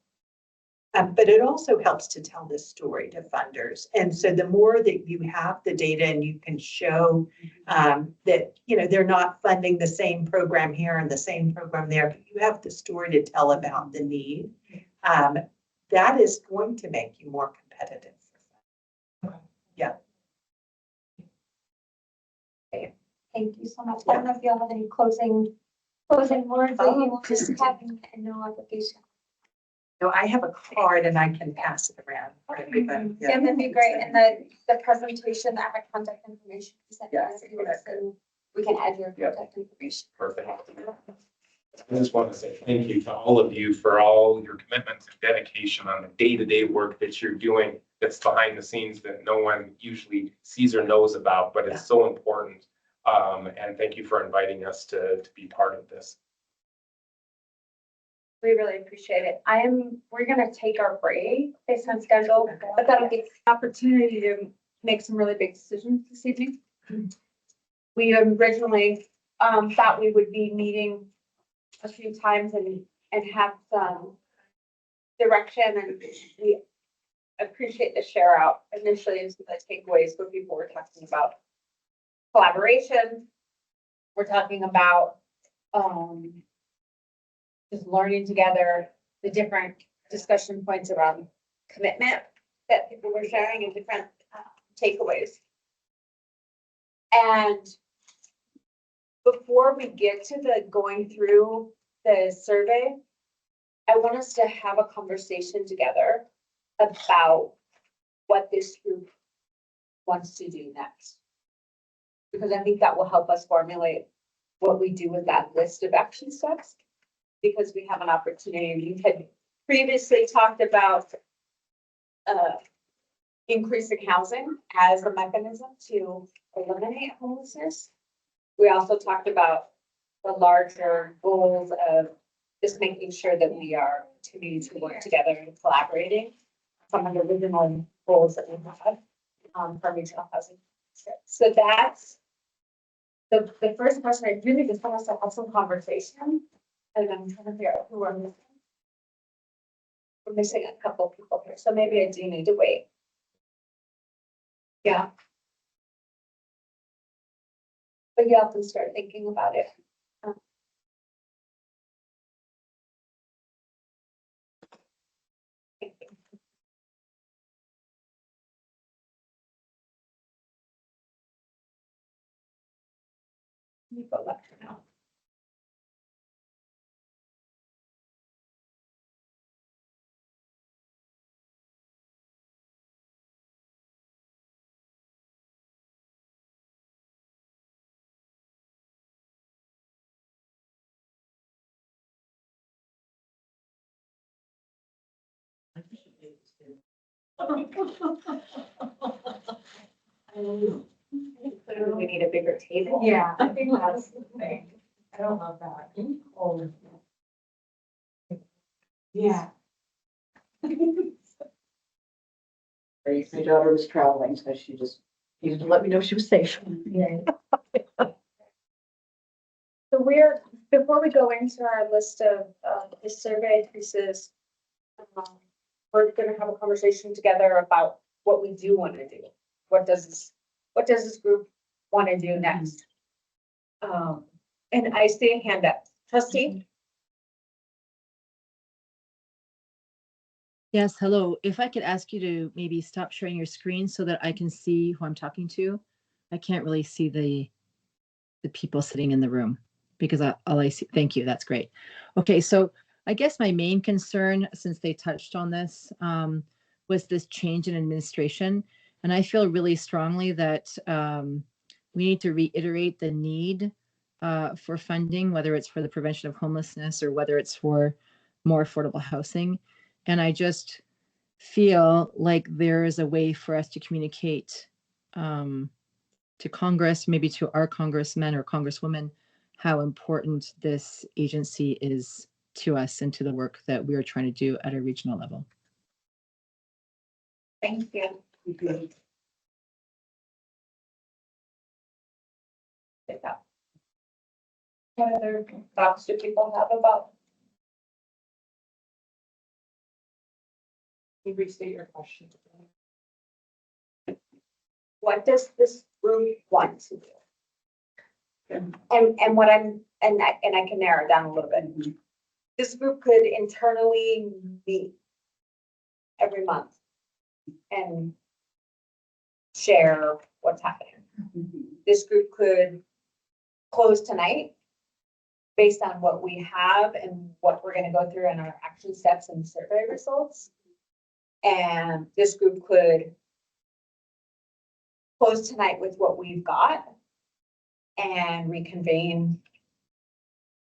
But it also helps to tell this story to funders. And so the more that you have the data and you can show that, they're not funding the same program here and the same program there, but you have the story to tell about the need, that is going to make you more competitive. Yeah. Okay. Thank you so much. I don't know if you all have any closing words that you will just have in no obligation. No, I have a card and I can pass it around for everybody. Yeah, that'd be great. And the presentation, I have contact information. Yes, And we can add your contact information. Perfect. I just want to say thank you to all of you for all your commitment and dedication on the day-to-day work that you're doing that's behind the scenes that no one usually sees or knows about, but it's so important. And thank you for inviting us to be part of this. We really appreciate it. We're gonna take our break based on schedule, but that'll give us the opportunity to make some really big decisions this evening. We originally thought we would be meeting a few times and have some direction, and we appreciate the share out initially and some of the takeaways where people were talking about collaboration. We're talking about just learning together, the different discussion points around commitment that people were sharing and different takeaways. And before we get to the going through the survey, I want us to have a conversation together about what this group wants to do next. Because I think that will help us formulate what we do with that list of action steps. Because we have an opportunity. We had previously talked about increasing housing as a mechanism to eliminate homelessness. We also talked about the larger goals of just making sure that we are continuing to work together and collaborating. Some of the original goals that we had for regional housing. So that's the first question. I really just want us to have some conversation. And I'm trying to figure out who we're missing. We're missing a couple of people here, so maybe I do need to wait. Yeah. But you all can start thinking about it. You go back to now. Clearly, we need a bigger table. Yeah, I think that's the thing. I don't love that. Yeah. My daughter was traveling, so she just needed to let me know she was safe. So before we go into our list of the survey pieces, we're gonna have a conversation together about what we do want to do. What does this group want to do next? And I see a hand up. Trustee? Yes, hello. If I could ask you to maybe stop sharing your screen so that I can see who I'm talking to. I can't really see the people sitting in the room because all I see, thank you, that's great. Okay, so I guess my main concern, since they touched on this, was this change in administration. And I feel really strongly that we need to reiterate the need for funding, whether it's for the prevention of homelessness or whether it's for more affordable housing. And I just feel like there is a way for us to communicate to Congress, maybe to our congressmen or congresswomen, how important this agency is to us and to the work that we are trying to do at a regional level. Thank you. What other thoughts do people have about? Can you restate your question? What does this group want to do? And what and I can narrow it down a little bit. This group could internally meet every month and share what's happening. This group could close tonight based on what we have and what we're going to go through in our action steps and survey results. And this group could close tonight with what we've got and reconvene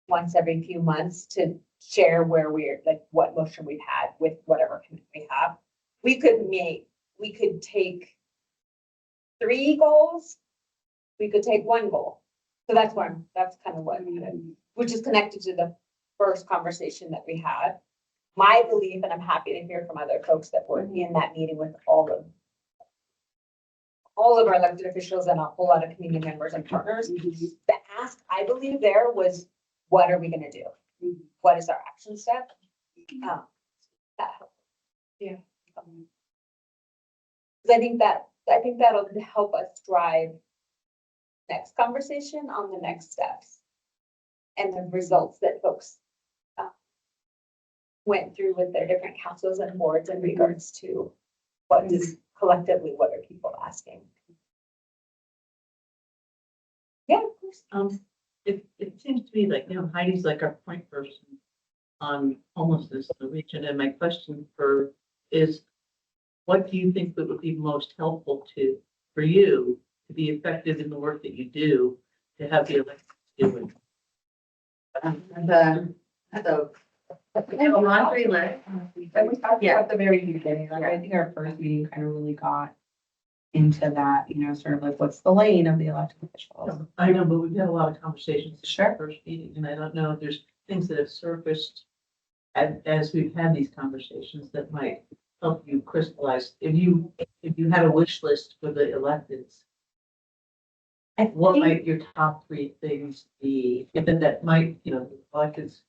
once every few months to share where we're, like, what motion we've had with whatever committee we have. We could take 3 goals. We could take 1 goal. So that's kind of what, which is connected to the first conversation that we had. My belief, and I'm happy to hear from other folks that were in that meeting with all of our elected officials and a whole lot of community members and partners. The ask, I believe, there was, what are we going to do? What is our action step? That helps. Yeah. I think that'll help us drive next conversation on the next steps and the results that folks went through with their different councils and boards in regards to what is collectively, what are people asking? Yeah, of course. It seems to me like, Heidi's like our point person on homelessness in the region. And my question is, what do you think that would be most helpful for you to be effective in the work that you do, to have the elected doing? A laundry list. And we talked about the very beginning, like I think our first meeting kind of really got into that, sort of like what's the lane of the elected officials. I know, but we've had a lot of conversations. Sure. In the first meeting, and I don't know if there's things that have surfaced as we've had these conversations that might help you crystallize. If you had a wish list for the electeds, what might your top 3 things be? And then that might, the electeds.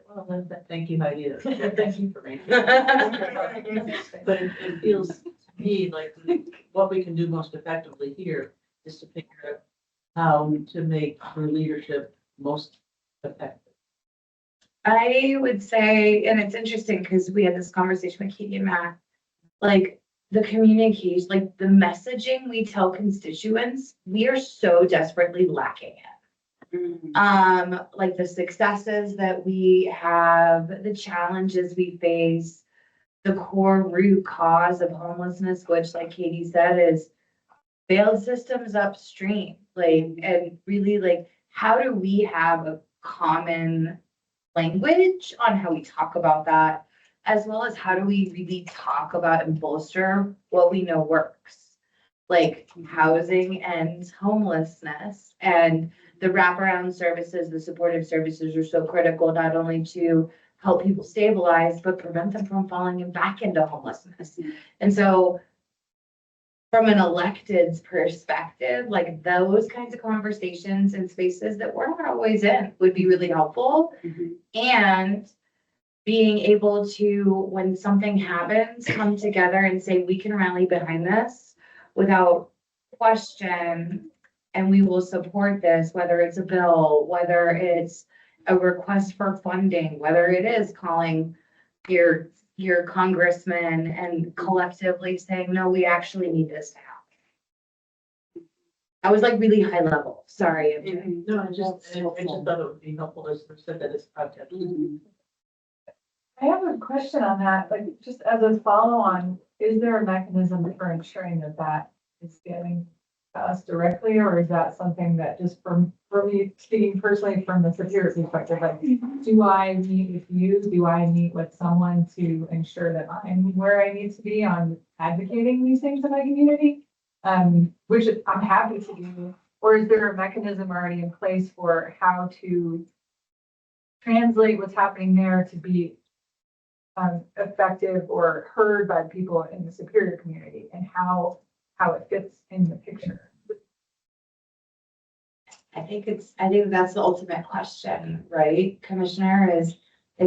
Well, thank you, Heidi. Thank you for me. But it feels to me like what we can do most effectively here is to figure out how to make her leadership most effective. I would say, and it's interesting because we had this conversation with Katie and Matt, like the communication, like the messaging we tell constituents, we are so desperately lacking it. Like the successes that we have, the challenges we face, the core root cause of homelessness, which, like Katie said, is failed systems upstream. Like, and really, like, how do we have a common language on how we talk about that, as well as how do we really talk about and bolster what we know works, like housing and homelessness, and the wraparound services, the supportive services are so critical, not only to help people stabilize, but prevent them from falling back into homelessness. And so from an elected's perspective, like those kinds of conversations and spaces that we're not always in would be really helpful. And being able to, when something happens, come together and say, we can rally behind this without question and we will support this, whether it's a bill, whether it's a request for funding, whether it is calling your congressman and collectively saying, no, we actually need this to happen. I was like really high level, sorry. MJ. No, I just thought it would be helpful to sort of set that as project. I have a question on that, like, just as a follow-on, is there a mechanism for ensuring that that is getting to us directly, or is that something that just for me, speaking personally from the Superior perspective, like, do I meet with you? Do I meet with someone to ensure that I'm where I need to be on advocating these things in my community? Which I'm happy to do, or is there a mechanism already in place for how to translate what's happening there to be effective or heard by people in the Superior community, and how it fits in the picture? I think that's the ultimate question, right, Commissioner, is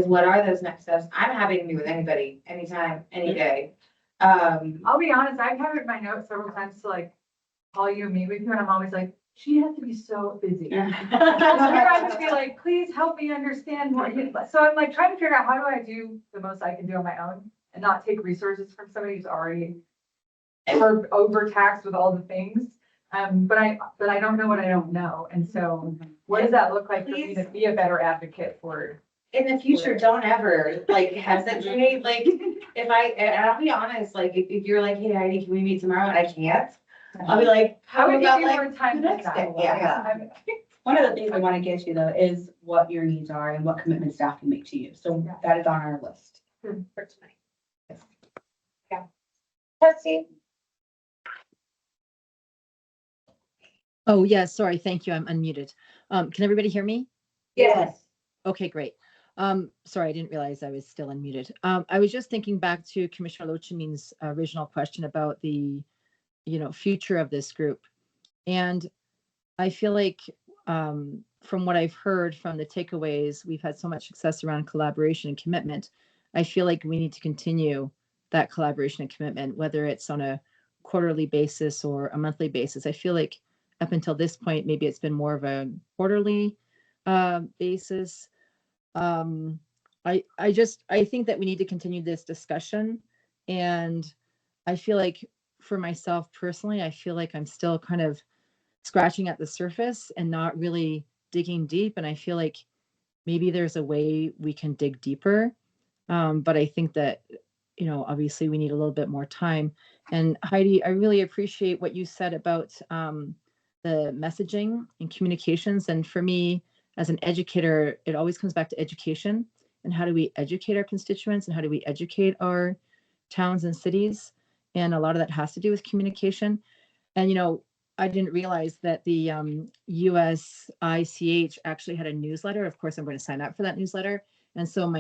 what are those next steps? I'm happy to meet with anybody, anytime, any day. I'll be honest, I've had it in my notes several times to like call you and meet with you, and I'm always like, she has to be so busy. I just be like, please help me understand more. So I'm like trying to figure out, how do I do the most I can do on my own and not take resources from somebody who's already overtaxed with all the things. But I don't know what I don't know. And so what does that look like for me to be a better advocate for? In the future, don't ever like hesitate. Like and I'll be honest, like if you're like, hey, Heidi, can we meet tomorrow? And I can't. I'll be like, how about about like more time the next day? Yeah. One of the things I want to get to though is what your needs are and what commitment staff can make to you. So that is on our list. For tonight. Yeah. Trustee? Oh, yeah, sorry. Thank you. I'm unmuted. Can everybody hear me? Yes. Okay, great. Sorry, I didn't realize I was still unmuted. I was just thinking back to Commissioner Loachamin's original question about the, future of this group. And I feel like from what I've heard from the takeaways, we've had so much success around collaboration and commitment. I feel like we need to continue that collaboration and commitment, whether it's on a quarterly basis or a monthly basis. I feel like up until this point, maybe it's been more of a quarterly basis. I think that we need to continue this discussion. And I feel like for myself personally, I feel like I'm still kind of scratching at the surface and not really digging deep. And I feel like maybe there's a way we can dig deeper. But I think that, obviously we need a little bit more time. And Heidi, I really appreciate what you said about the messaging and communications. And for me, as an educator, it always comes back to education and how do we educate our constituents and how do we educate our towns and cities. And a lot of that has to do with communication. And, I didn't realize that the USICH actually had a newsletter. Of course, I'm going to sign up for that newsletter. And so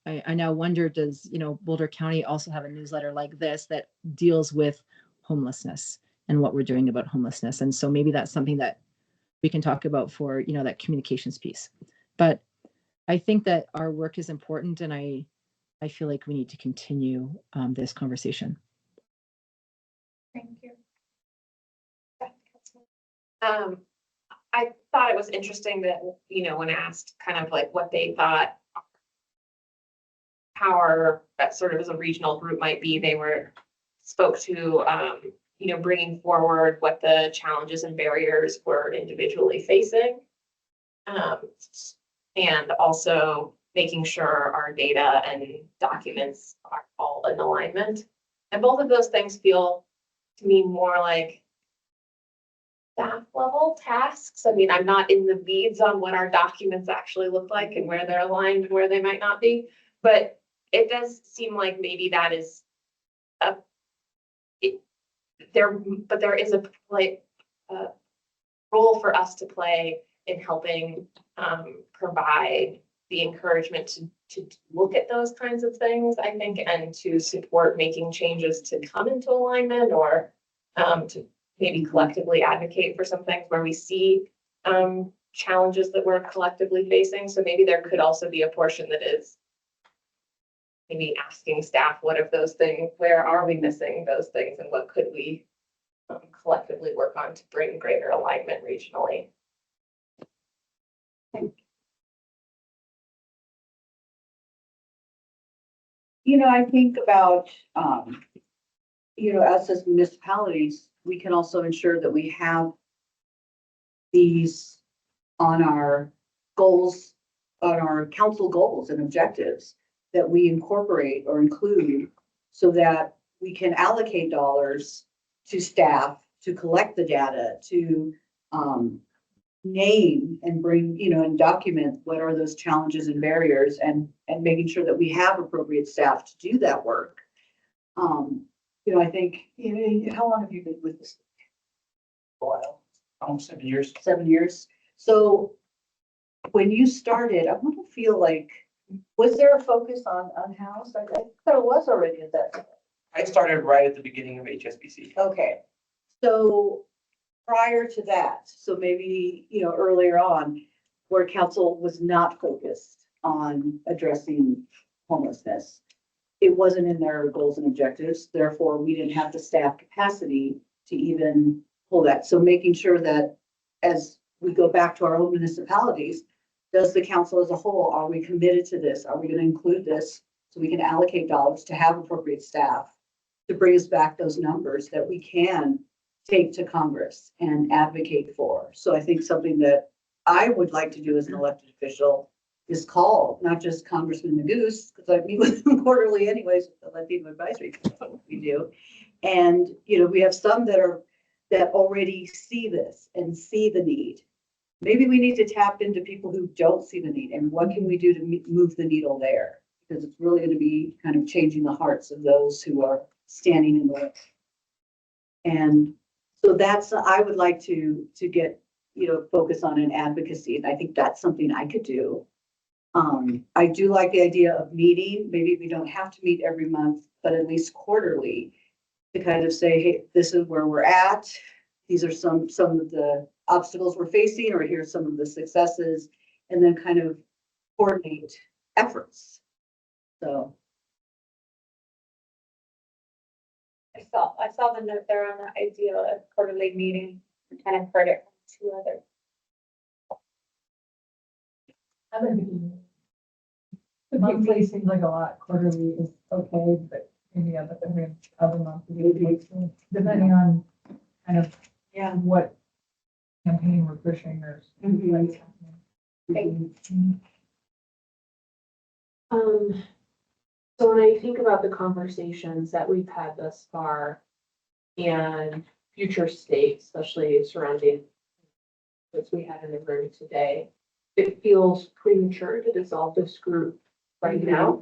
I now wonder, does, Boulder County also have a newsletter like this that deals with homelessness and what we're doing about homelessness? And so maybe that's something that we can talk about for, that communications piece. But I think that our work is important, and I feel like we need to continue this conversation. Thank you. I thought it was interesting that, when asked kind of like what they thought power that sort of as a regional group might be, they spoke to, bringing forward what the challenges and barriers were individually facing. And also making sure our data and documents are all in alignment. And both of those things feel to me more like staff level tasks. I mean, I'm not in the weeds on what our documents actually look like and where they're aligned and where they might not be, but it does seem like maybe that is there is a role for us to play in helping provide the encouragement to look at those kinds of things, I think, and to support making changes to come into alignment, or to maybe collectively advocate for some things where we see challenges that we're collectively facing. So maybe there could also be a portion that is maybe asking staff, what of those things, where are we missing those things, and what could we collectively work on to bring greater alignment regionally. I think about, us as municipalities, we can also ensure that we have these on our goals, on our council goals and objectives that we incorporate or include so that we can allocate dollars to staff to collect the data, to name and bring, and document what are those challenges and barriers and making sure that we have appropriate staff to do that work. I think, how long have you been with this? A while, almost 7 years. 7 years. So when you started, I want to feel like, was there a focus on unhoused? I thought it was already at that time. I started right at the beginning of HSBC. Okay. So prior to that, so maybe, earlier on, where council was not focused on addressing homelessness, it wasn't in their goals and objectives. Therefore, we didn't have the staff capacity to even pull that. So making sure that as we go back to our own municipalities, does the council as a whole, are we committed to this? Are we going to include this so we can allocate dollars to have appropriate staff to bring us back those numbers that we can take to Congress and advocate for? So I think something that I would like to do as an elected official is call, not just Congressman Magoo's, because I meet with him quarterly anyways, with the Latino Advisory Council we do. And, we have some that already see this and see the need. Maybe we need to tap into people who don't see the need and what can we do to move the needle there? Because it's really going to be kind of changing the hearts of those who are standing in the way. And so I would like to get, focus on an advocacy. And I think that's something I could do. I do like the idea of meeting. Maybe we don't have to meet every month, but at least quarterly to kind of say, hey, this is where we're at. These are some of the obstacles we're facing, or here's some of the successes, and then kind of coordinate efforts. So. I saw the note there on the idea of quarterly meeting. I kind of heard it from 2 others. Monthly seems like a lot, quarterly is okay, but maybe every other month, depending on kind of what campaign we're pushing or. So when I think about the conversations that we've had thus far and future state, especially surrounding what we had in the room today, it feels premature to dissolve this group right now.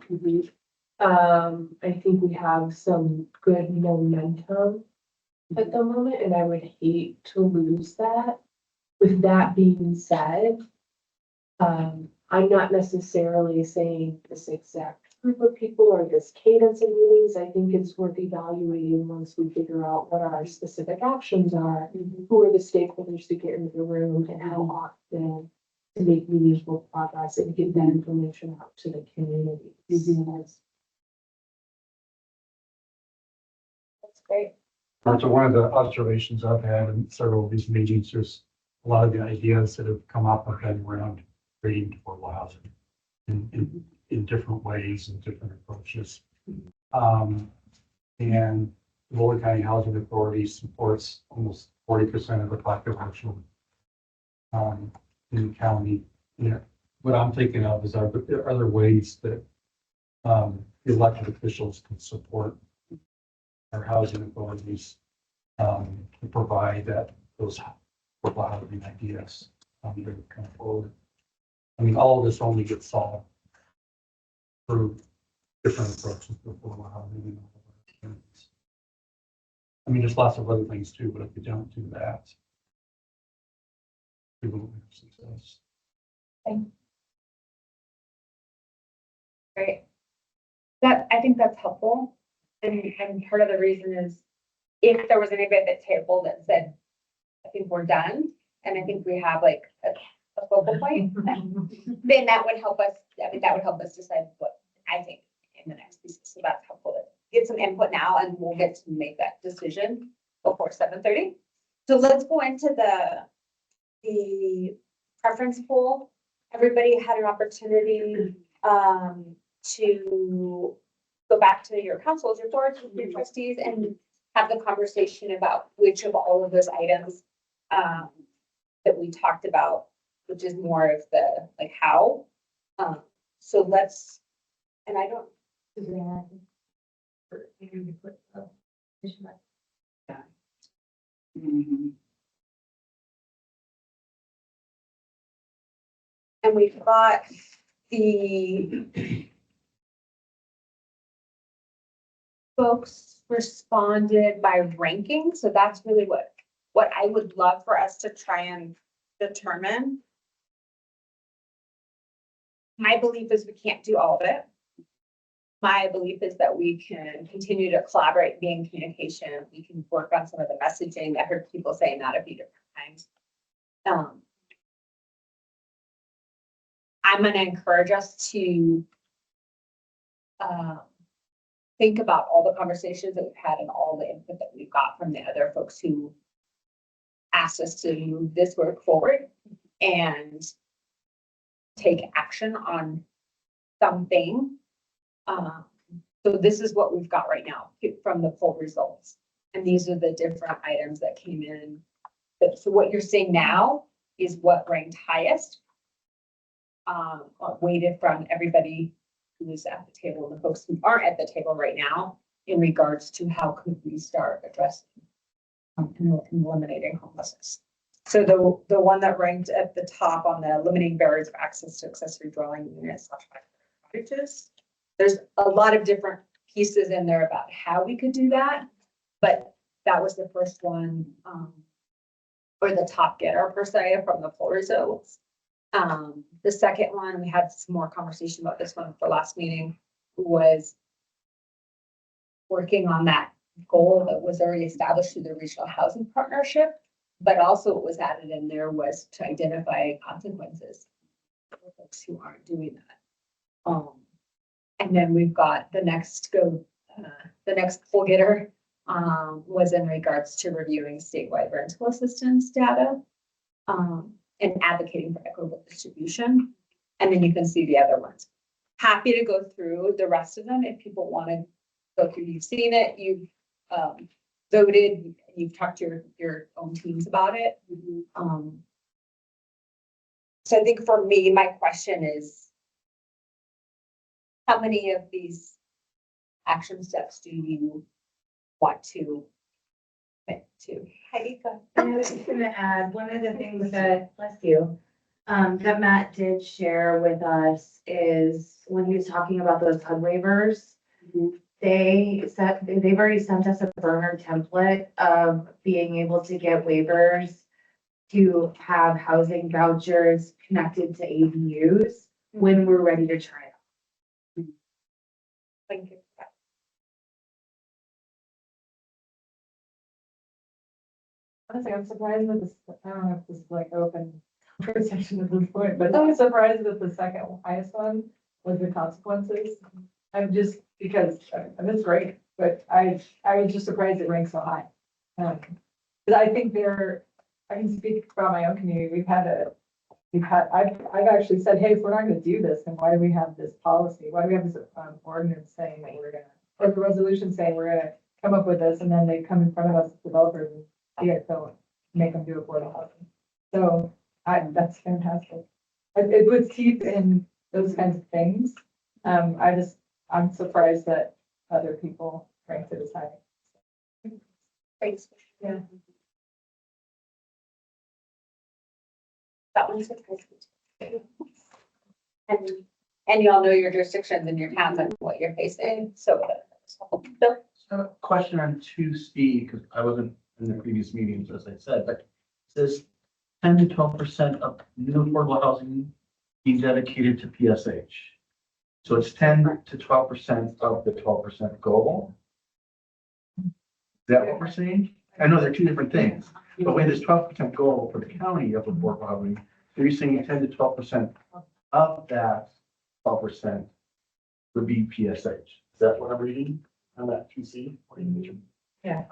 I think we have some good momentum at the moment, and I would hate to lose that. With that being said, I'm not necessarily saying this exact group of people or this cadence of meetings. I think it's worth evaluating once we figure out what our specific actions are, who are the stakeholders to get into the room, and how often to make meaningful progress and get that information out to the community. That's great. So one of the observations I've had in several of these meetings is a lot of the ideas that have come up have been around creating affordable housing in different ways and different approaches. And the Boulder County Housing Authority supports almost 40% of the population in the county. What I'm thinking of is are there other ways that the elected officials can support our housing authorities to provide those affordable housing ideas that come forward. I mean, all of this only gets solved through different approaches to affordable housing and all of our things. I mean, there's lots of other things too, but if we don't do that, we won't have success. Great. I think that's helpful. And part of the reason is if there was anybody that tabled that said, I think we're done, and I think we have like a focal point, then that would help us. I mean, that would help us decide what I think in the next piece. So that's helpful to get some input now, and we'll get to make that decision before 7:30. So let's go into the preference pool. Everybody had an opportunity, to go back to your councils, your boards, your trustees, and have the conversation about which of all of those items, that we talked about, which is more of the, like, how. So let's, and I don't. Mhm. And we've got the folks responded by ranking, so that's really what I would love for us to try and determine. My belief is we can't do all of it. My belief is that we can continue to collaborate, be in communication. We can work on some of the messaging. I heard people saying that a few different times. I'm gonna encourage us to think about all the conversations that we've had and all the input that we've got from the other folks who asked us to move this work forward and take action on something. So this is what we've got right now from the poll results. And these are the different items that came in. So what you're seeing now is what ranked highest. Weighted from everybody who is at the table, and the folks who aren't at the table right now, in regards to how could we start addressing and eliminating homelessness. So the one that ranked at the top on the eliminating barriers of access to accessory dwelling units / cottages. There's a lot of different pieces in there about how we could do that, but that was the first one, or the top getter per se from the poll results. The second one, we had some more conversation about this one for last meeting, was working on that goal that was already established through the regional housing partnership, but also what was added in there was to identify consequences for folks who aren't doing that. And then we've got the next poll getter, was in regards to reviewing statewide rental assistance data, and advocating for equitable distribution. And then you can see the other ones. Happy to go through the rest of them if people want to go through. You've seen it, you've voted, you've talked to your own teams about it. So I think for me, my question is, how many of these action steps do you want to commit to? Heidi, go ahead. I was just gonna add, one of the things that, bless you, that Matt did share with us is when he was talking about those HUD waivers, they've already sent us a burner template of being able to get waivers to have housing vouchers connected to ADUs when we're ready to try it. Thank you. Honestly, I'm surprised that this, I don't know if this is like open conversation at this point, but I'm surprised that the second highest one was the consequences. I'm just, because, I mean, it's great, but I was just surprised it ranked so high. Because I think I can speak about my own community. I've actually said, hey, if we're not gonna do this, then why do we have this policy? Why do we have this ordinance saying that we're gonna, or the resolution saying we're gonna come up with this, and then they come in front of us, developers, and you guys don't make them do affordable housing. So that's fantastic. It puts teeth in those kinds of things. I'm surprised that other people ranked it as high. Thanks. Yeah. That one's surprising. And you all know your jurisdictions and your towns and what you're facing, so. Bill? So a question on 2C, because I wasn't in the previous meetings, as I said, but it says 10 to 12% of new affordable housing being dedicated to PSH. So it's 10 to 12% of the 12% goal. Is that what we're saying? I know they're two different things, but when there's 12% goal for the county of affordable housing, they're saying 10 to 12% of that 12% would be PSH. Is that what I'm reading on that 2C? Yeah,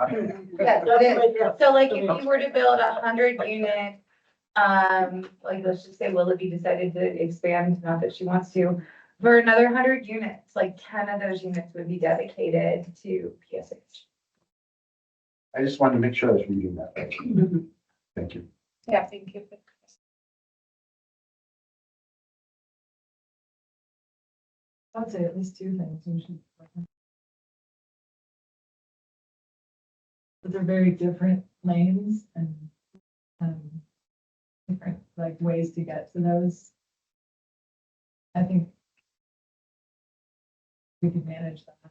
Yeah, so like if you were to build 100 unit, like let's just say Willoughby decided to expand, not that she wants to, for another 100 units, like 10 of those units would be dedicated to PSH. I just wanted to make sure I was reading that right. Thank you. Yeah, thank you. I'd say at least two things we should. But they're very different lanes and, different like ways to get to those. I think we can manage that.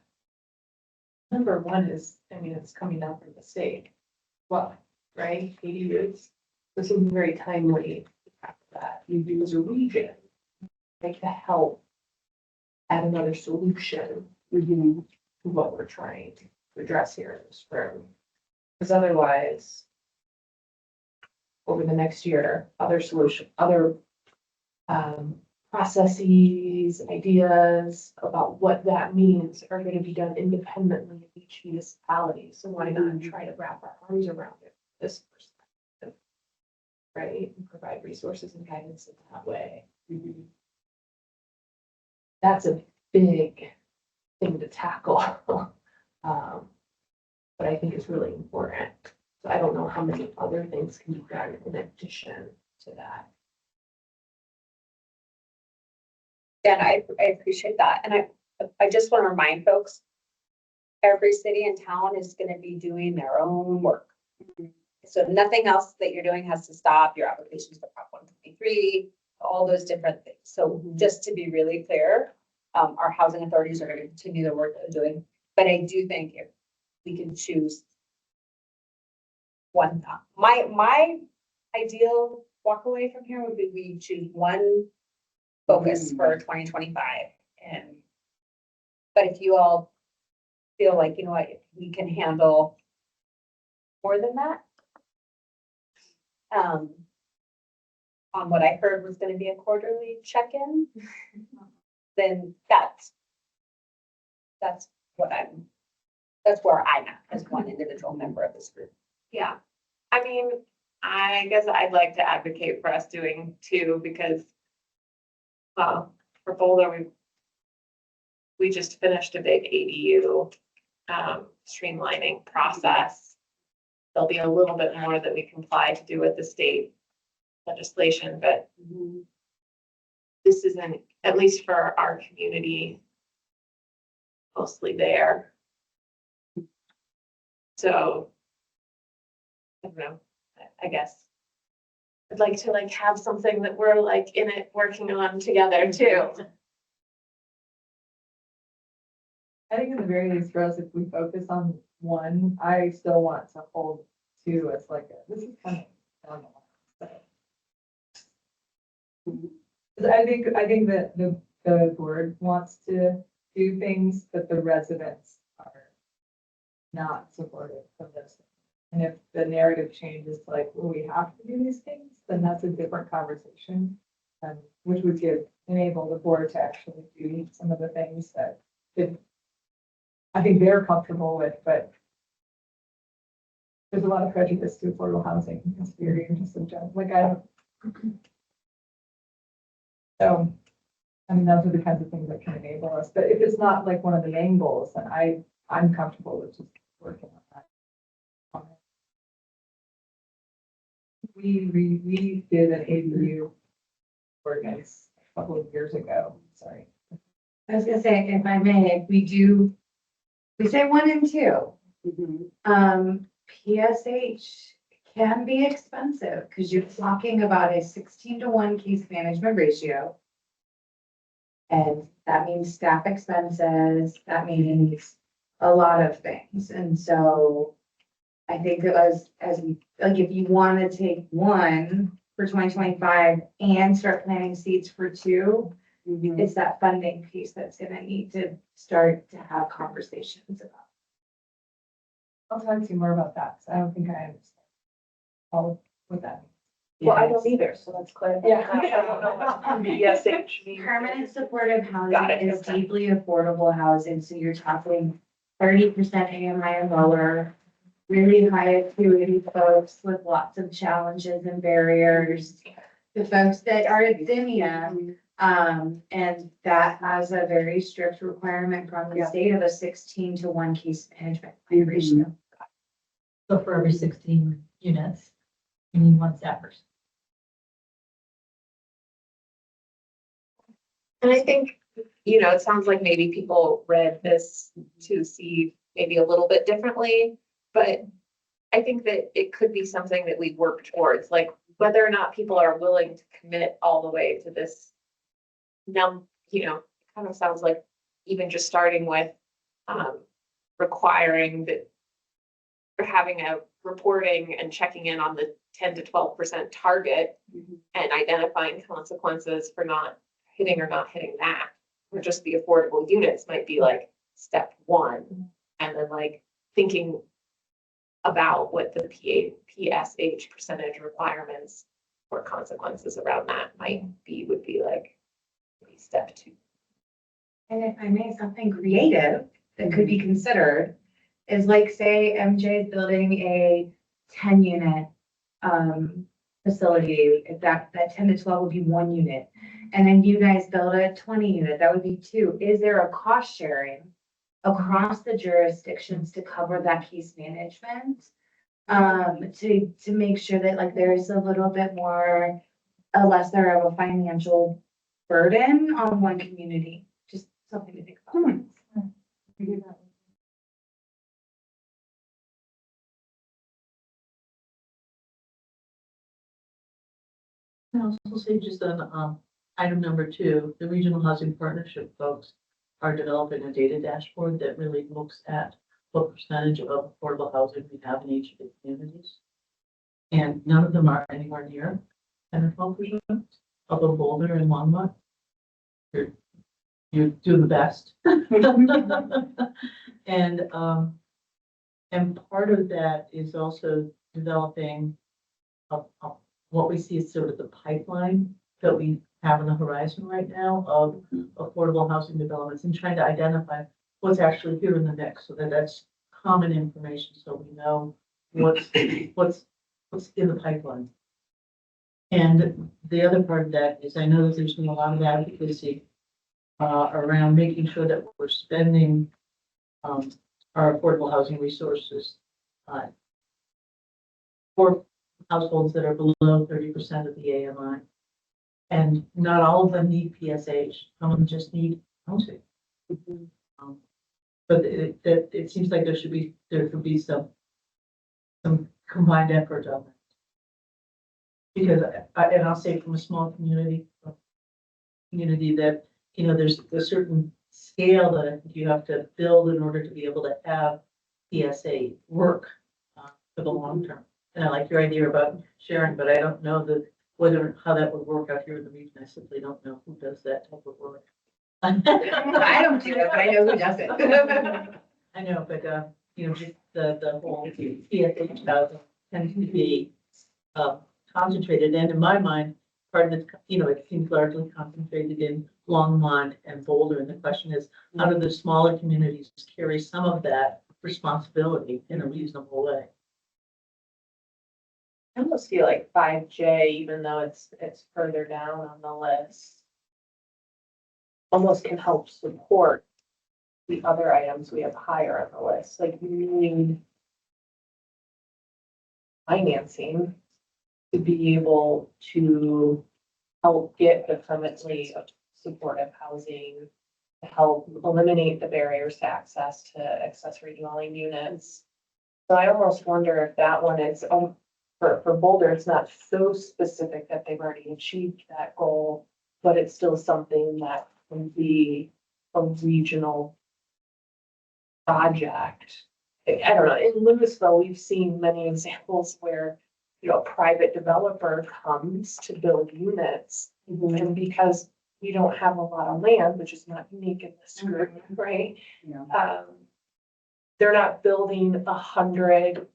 Number one is, I mean, it's coming out from the state. Well, right, ADUs, this is very timely after that. You use a region, like to help add another solution to what we're trying to address here in this room. Because otherwise, over the next year, other processes, ideas about what that means are going to be done independently of each municipality. So why not try to wrap our arms around it, this perspective, right? And provide resources and guidance in that way. That's a big thing to tackle. But I think it's really important. So I don't know how many other things can be done in addition to that. And I appreciate that. And I just want to remind folks, every city and town is going to be doing their own work. So nothing else that you're doing has to stop your applications for Prop 123, all those different things. So just to be really clear, our housing authorities are going to continue the work that they're doing. But I do think if we can choose one, my ideal walk away from here would be we choose one focus for 2025. But if you all feel like, you know what, we can handle more than that. On what I heard was gonna be a quarterly check-in, then that's where I'm at as one individual member of this group. Yeah, I mean, I guess I'd like to advocate for us doing two because, well, for Boulder, we just finished a big ADU streamlining process. There'll be a little bit more that we comply to do with the state legislation, but this isn't, at least for our community, mostly there. So, I don't know, I guess. I'd like to have something that we're in it working on together too. I think in the very least for us, if we focus on one, I still want to hold two as like, this is kind of down the line. So I think that the board wants to do things, but the residents are not supportive of this. And if the narrative changes like, well, we have to do these things, then that's a different conversation. Which would enable the board to actually do some of the things that I think they're comfortable with, but there's a lot of prejudice to affordable housing. It's very interesting, like so, I mean, those are the kinds of things that can enable us. But if it's not like one of the main goals, then I'm comfortable with just working on that. We did an ADU ordinance a couple of years ago. Sorry. I was gonna say, if I may, we say 1 and 2. PSH can be expensive because you're talking about a 16-to-1 case management ratio. And that means staff expenses, that means a lot of things. And so I think that as we, like, if you want to take 1 for 2025 and start planting seeds for 2, it's that funding piece that's gonna need to start to have conversations about. I'll talk to you more about that. So I don't think I understand all of what that means. Well, I don't either, so that's clear. Yeah. I don't know what PSH means. Permanent supportive Got housing it, is okay. deeply affordable housing, so you're talking 30% AMI or lower. really high acuity folks with lots of challenges and barriers. The folks that are at Zinnia, and that has a very strict requirement from the state of a 16-to-1 case management plan ratio. So for every 16 units, you need one staff person. And I think, you know, it sounds like maybe people read this to see maybe a little bit differently, but I think that it could be something that we work towards, like whether or not people are willing to commit all the way to this you know, it kind of sounds like even just starting with requiring that or having a reporting and checking in on the 10 to 12% target and identifying consequences for not hitting or not hitting that, or just the affordable units might be like step one. And then like thinking about what the PSH percentage requirements or consequences around that might be, would be like maybe step two. And if I may, something creative that could be considered is like, say, MJ is building a 10-unit facility, if that 10 to 12 would be 1 unit. And then you guys build a 20 unit, that would be 2. Is there a cost sharing across the jurisdictions to cover that case management? To make sure that like there's a little bit more, a lesser of a financial burden on one community. Just something to think about. I'll also say just on, item number 2, the regional housing partnership folks are developing a data dashboard that really looks at what percentage of affordable housing we have in each of the communities. And none of them are anywhere near 10 or 12%, although Boulder and Longmont, you do the best. And part of that is also developing what we see as sort of the pipeline that we have on the horizon right now of affordable housing developments and trying to identify what's actually here in the mix so that that's common information so we know what's in the pipeline. And the other part of that is I know that there's been a lot of advocacy around making sure that we're spending our affordable housing resources for households that are below 30% of the AMI. And not all of them need PSH, some of them just need housing. But it seems like there could be some combined effort on that. Because and I'll say from a small community that, you know, there's a certain scale that I think you have to build in order to be able to have PSA work for the long term. And I like your idea about sharing, but I don't know how that would work out here in the region. I simply don't know who does that type of work. I don't do it, but I know who does it. I know, but you know, just the whole PSH housing tends to be concentrated, and in my mind, part of it, you know, it seems largely concentrated in Longmont and Boulder. And the question is, how do the smaller communities carry some of that responsibility in a reasonable way? I almost feel like 5J, even though it's further down on the list, almost can help support the other items we have higher on the list. Like we need financing to be able to help get the permanently supportive housing, to help eliminate the barriers to access to accessory dwelling units. So I almost wonder if that one is, for Boulder, it's not so specific that they've already achieved that goal, but it's still something that can be a regional project. I don't know, in Louisville, we've seen many examples where, you know, a private developer comes to build units. And because we don't have a lot of land, which is not unique in this group, right? They're not building 100+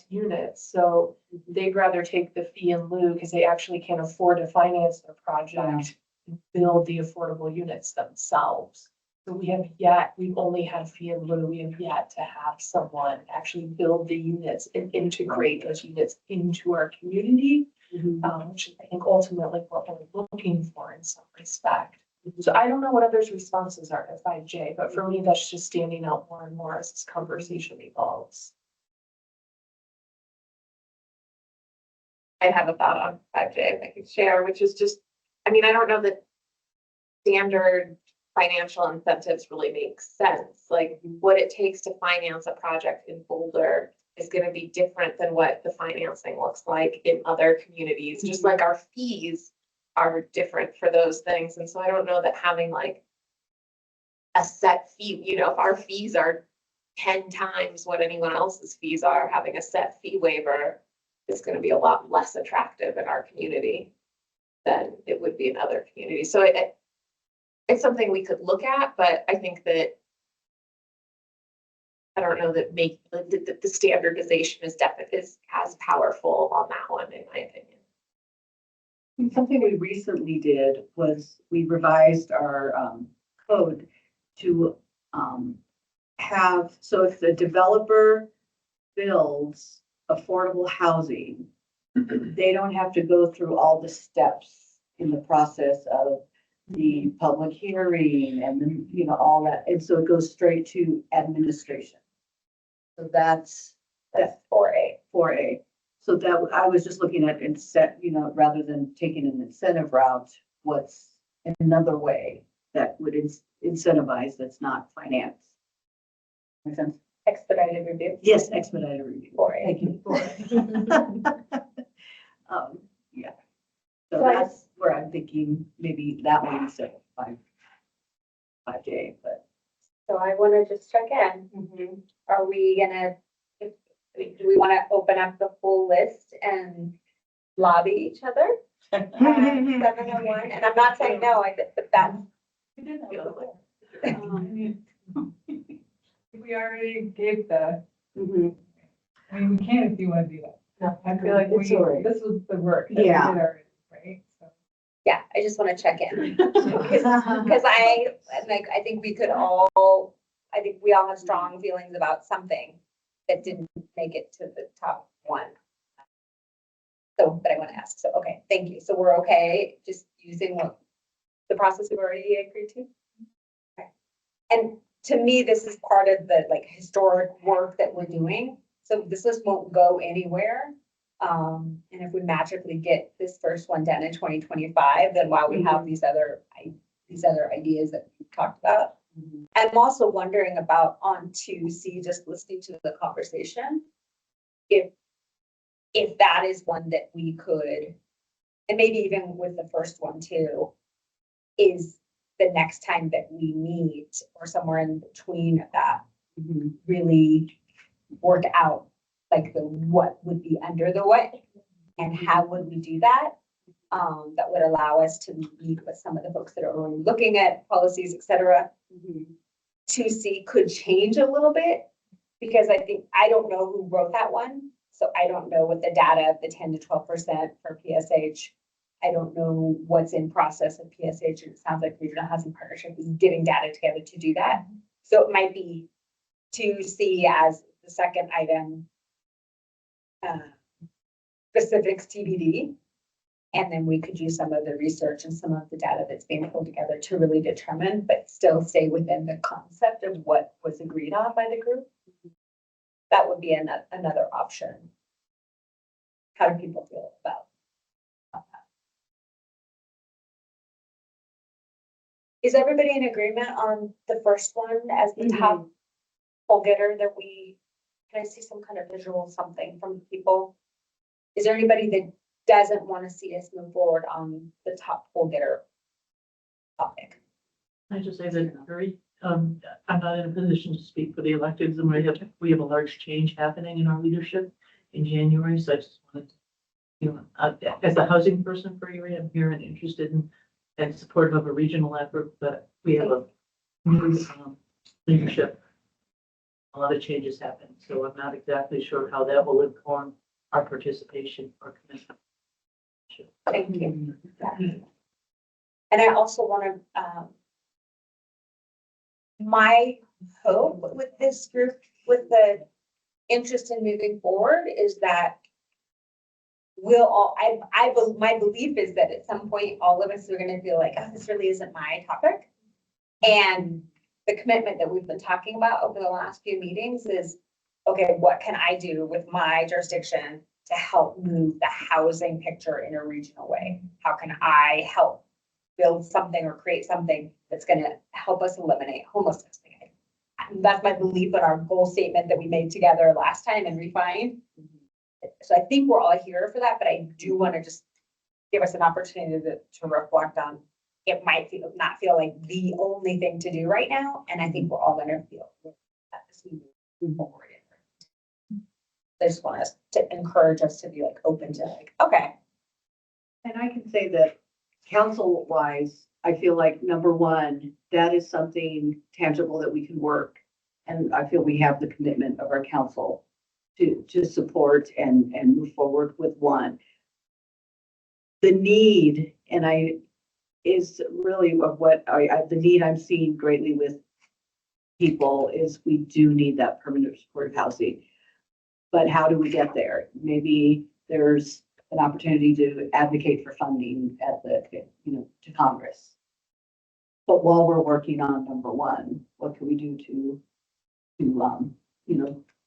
units, so they'd rather take the fee in lieu because they actually can't afford to finance their project and build the affordable units themselves. So we've only had fee in lieu, we have yet to have someone actually build the units and integrate those units into our community. Which is, I think, ultimately what we're looking for in some respect. So I don't know what others' responses are to 5J, but for me, that's just standing out more and more as this conversation evolves. I have a thought on 5J if I could share, which is just, I mean, I don't know that standard financial incentives really make sense. Like what it takes to finance a project in Boulder is going to be different than what the financing looks like in other communities, just like our fees are different for those things. And so I don't know that having like a set fee, you know, if our fees are 10 times what anyone else's fees are, having a set fee waiver is going to be a lot less attractive in our community than it would be in other communities. So it's something we could look at, but I think that I don't know that the standardization is definitely as powerful on that one, in my opinion. Something we recently did was we revised our code to have, so if the developer builds affordable housing, they don't have to go through all the steps in the process of the public hearing and then, you know, all that. And so it goes straight to administration. So that's 4A. So that I was just looking at you know, rather than taking an incentive route, what's another way that would incentivize that's not finance? Make sense? Expedited review. Yes, expedited review. 4A. Thank you. Yeah. So So that's where I'm thinking maybe that one instead of 5J, but. So I want to just check in. Are we gonna, do we want to open up the full list and lobby each other? 701, and I'm not saying no, but that's. We already gave the, Mhm. I mean, we can if you want to do that. I feel like It's all right. this was the work that we did Yeah. already, right? So. Yeah, I just want to check in. Because I think we could all, I think we all have strong feelings about something that didn't make it to the top one. So, but I want to ask, so, okay, thank you. So we're okay just using what the process we've already agreed to? Okay. And to me, this is part of the like historic work that we're doing. So this list won't go anywhere. And if we magically get this first one done in 2025, then while we have these other ideas that we've talked about. I'm also wondering about on 2C, just listening to the conversation, if that is one that we could, and maybe even with the first one too, is the next time that we meet or somewhere in between that, really work out like the what would be under the what and how would we do that? That would allow us to meet with some of the folks that are already looking at policies, et cetera. 2C could change a little bit because I don't know who wrote that one. So I don't know what the data of the 10 to 12% for PSH. I don't know what's in process of PSH. It sounds like Regional Housing Partnership is getting data together to do that. So it might be 2C as the second item, specifics TBD. And then we could use some of the research and some of the data that's being pulled together to really determine, but still stay within the concept of what was agreed on by the group. That would be another option. How do people feel about that? Is everybody in agreement on the first one as the top goal getter that can I see some kind of visual something from people? Is there anybody that doesn't want to see us move forward on the top goal getter topic? I just say that I'm not in a position to speak for the electeds, and we have a large change happening in our leadership in January, so I just wanted to, you know, as a housing person for Erie, I'm here and interested in and supportive of a regional effort, but we have a new leadership. A lot of changes happen, so I'm not exactly sure how that will inform our participation or commitment. Thank you. And I also want to my hope with this group, with the interest in moving forward is that we'll all, my belief is that at some point, all of us are gonna feel like, oh, this really isn't my topic. And the commitment that we've been talking about over the last few meetings is, okay, what can I do with my jurisdiction to help move the housing picture in a regional way? How can I help build something or create something that's gonna help us eliminate homelessness? That's my belief in our goal statement that we made together last time and refined. So I think we're all here for that, but I do want to just give us an opportunity to reflect on, it might not feel like the only thing to do right now. And I think we're all gonna feel that as we move forward. I just want us to encourage us to be like open to like, okay. And I can say that council wise, I feel like number one, that is something tangible that we can work. And I feel we have the commitment of our council to support and move forward with one. The need, is really of what the need I'm seeing greatly with people is we do need that permanent supportive housing. But how do we get there? Maybe there's an opportunity to advocate for funding at to Congress. But while we're working on number one, what can we do to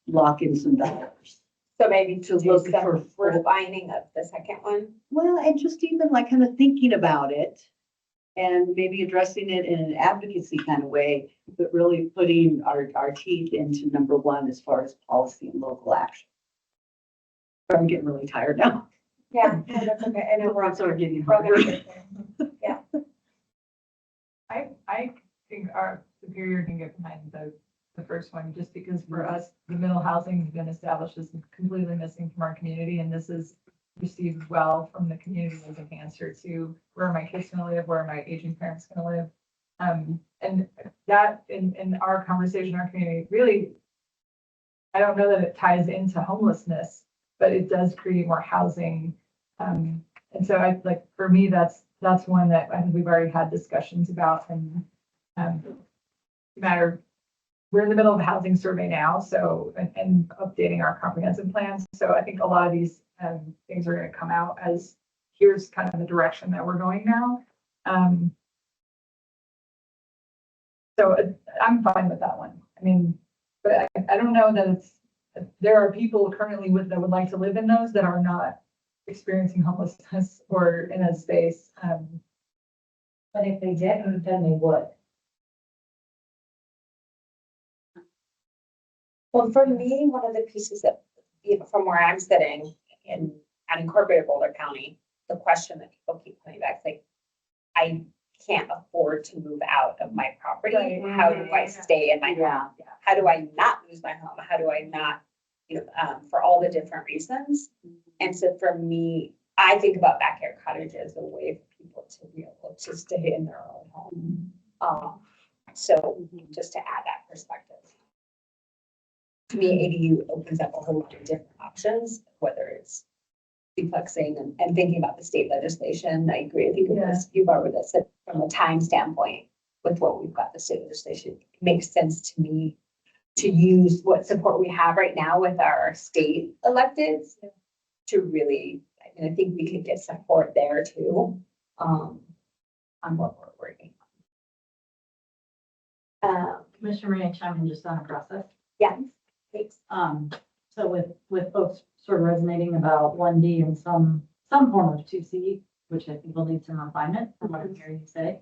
lock in some dollars? So maybe to To look do some for- refining of the second one. Well, and just even like kind of thinking about it and maybe addressing it in an advocacy kind of way, but really putting our teeth into number one as far as policy and local action. I'm getting really tired now. Yeah, no, that's okay. I know we're on. Sort of getting we're harder. Yeah. I think our superior can get behind the first one, just because for us, the middle housing has been established as completely missing from our community, and this is received well from the community as an answer to where are my kids gonna live, where are my aging parents gonna live. And that in our conversation, our community, really, I don't know that it ties into homelessness, but it does create more housing. And so for me, that's one that I think we've already had discussions about, and we're in the middle of a housing survey now, so, and updating our comprehensive plans. So I think a lot of these things are gonna come out as, here's kind of the direction that we're going now. So I'm fine with that one. I mean, but I don't know that there are people currently that would like to live in those that are not experiencing homelessness or in a space. But if they didn't, then they would. Well, for me, one of the pieces that, from where I'm sitting in unincorporated Boulder County, the question that people keep coming back, like, I can't afford to move out of my property. Right. How do I stay in my home? How do I not lose my home? How do I not, for all the different reasons? And so for me, I think about backyard cottage as a way for people to be able to stay in their own home. So just to add that perspective. To me, ADU opens up a whole lot of different options, whether it's duplexing and thinking about the state legislation. I agree. I think you've already said from a time standpoint with what we've got, the state legislation, it makes sense to me to use what support we have right now with our state electeds to really, I think we could get support there too, on what we're working on. Commissioner Ray and chime in just on a process. Yeah, thanks. So with folks sort of resonating about 1D and some form of 2C, which I think will need some refinement from what I'm hearing you say.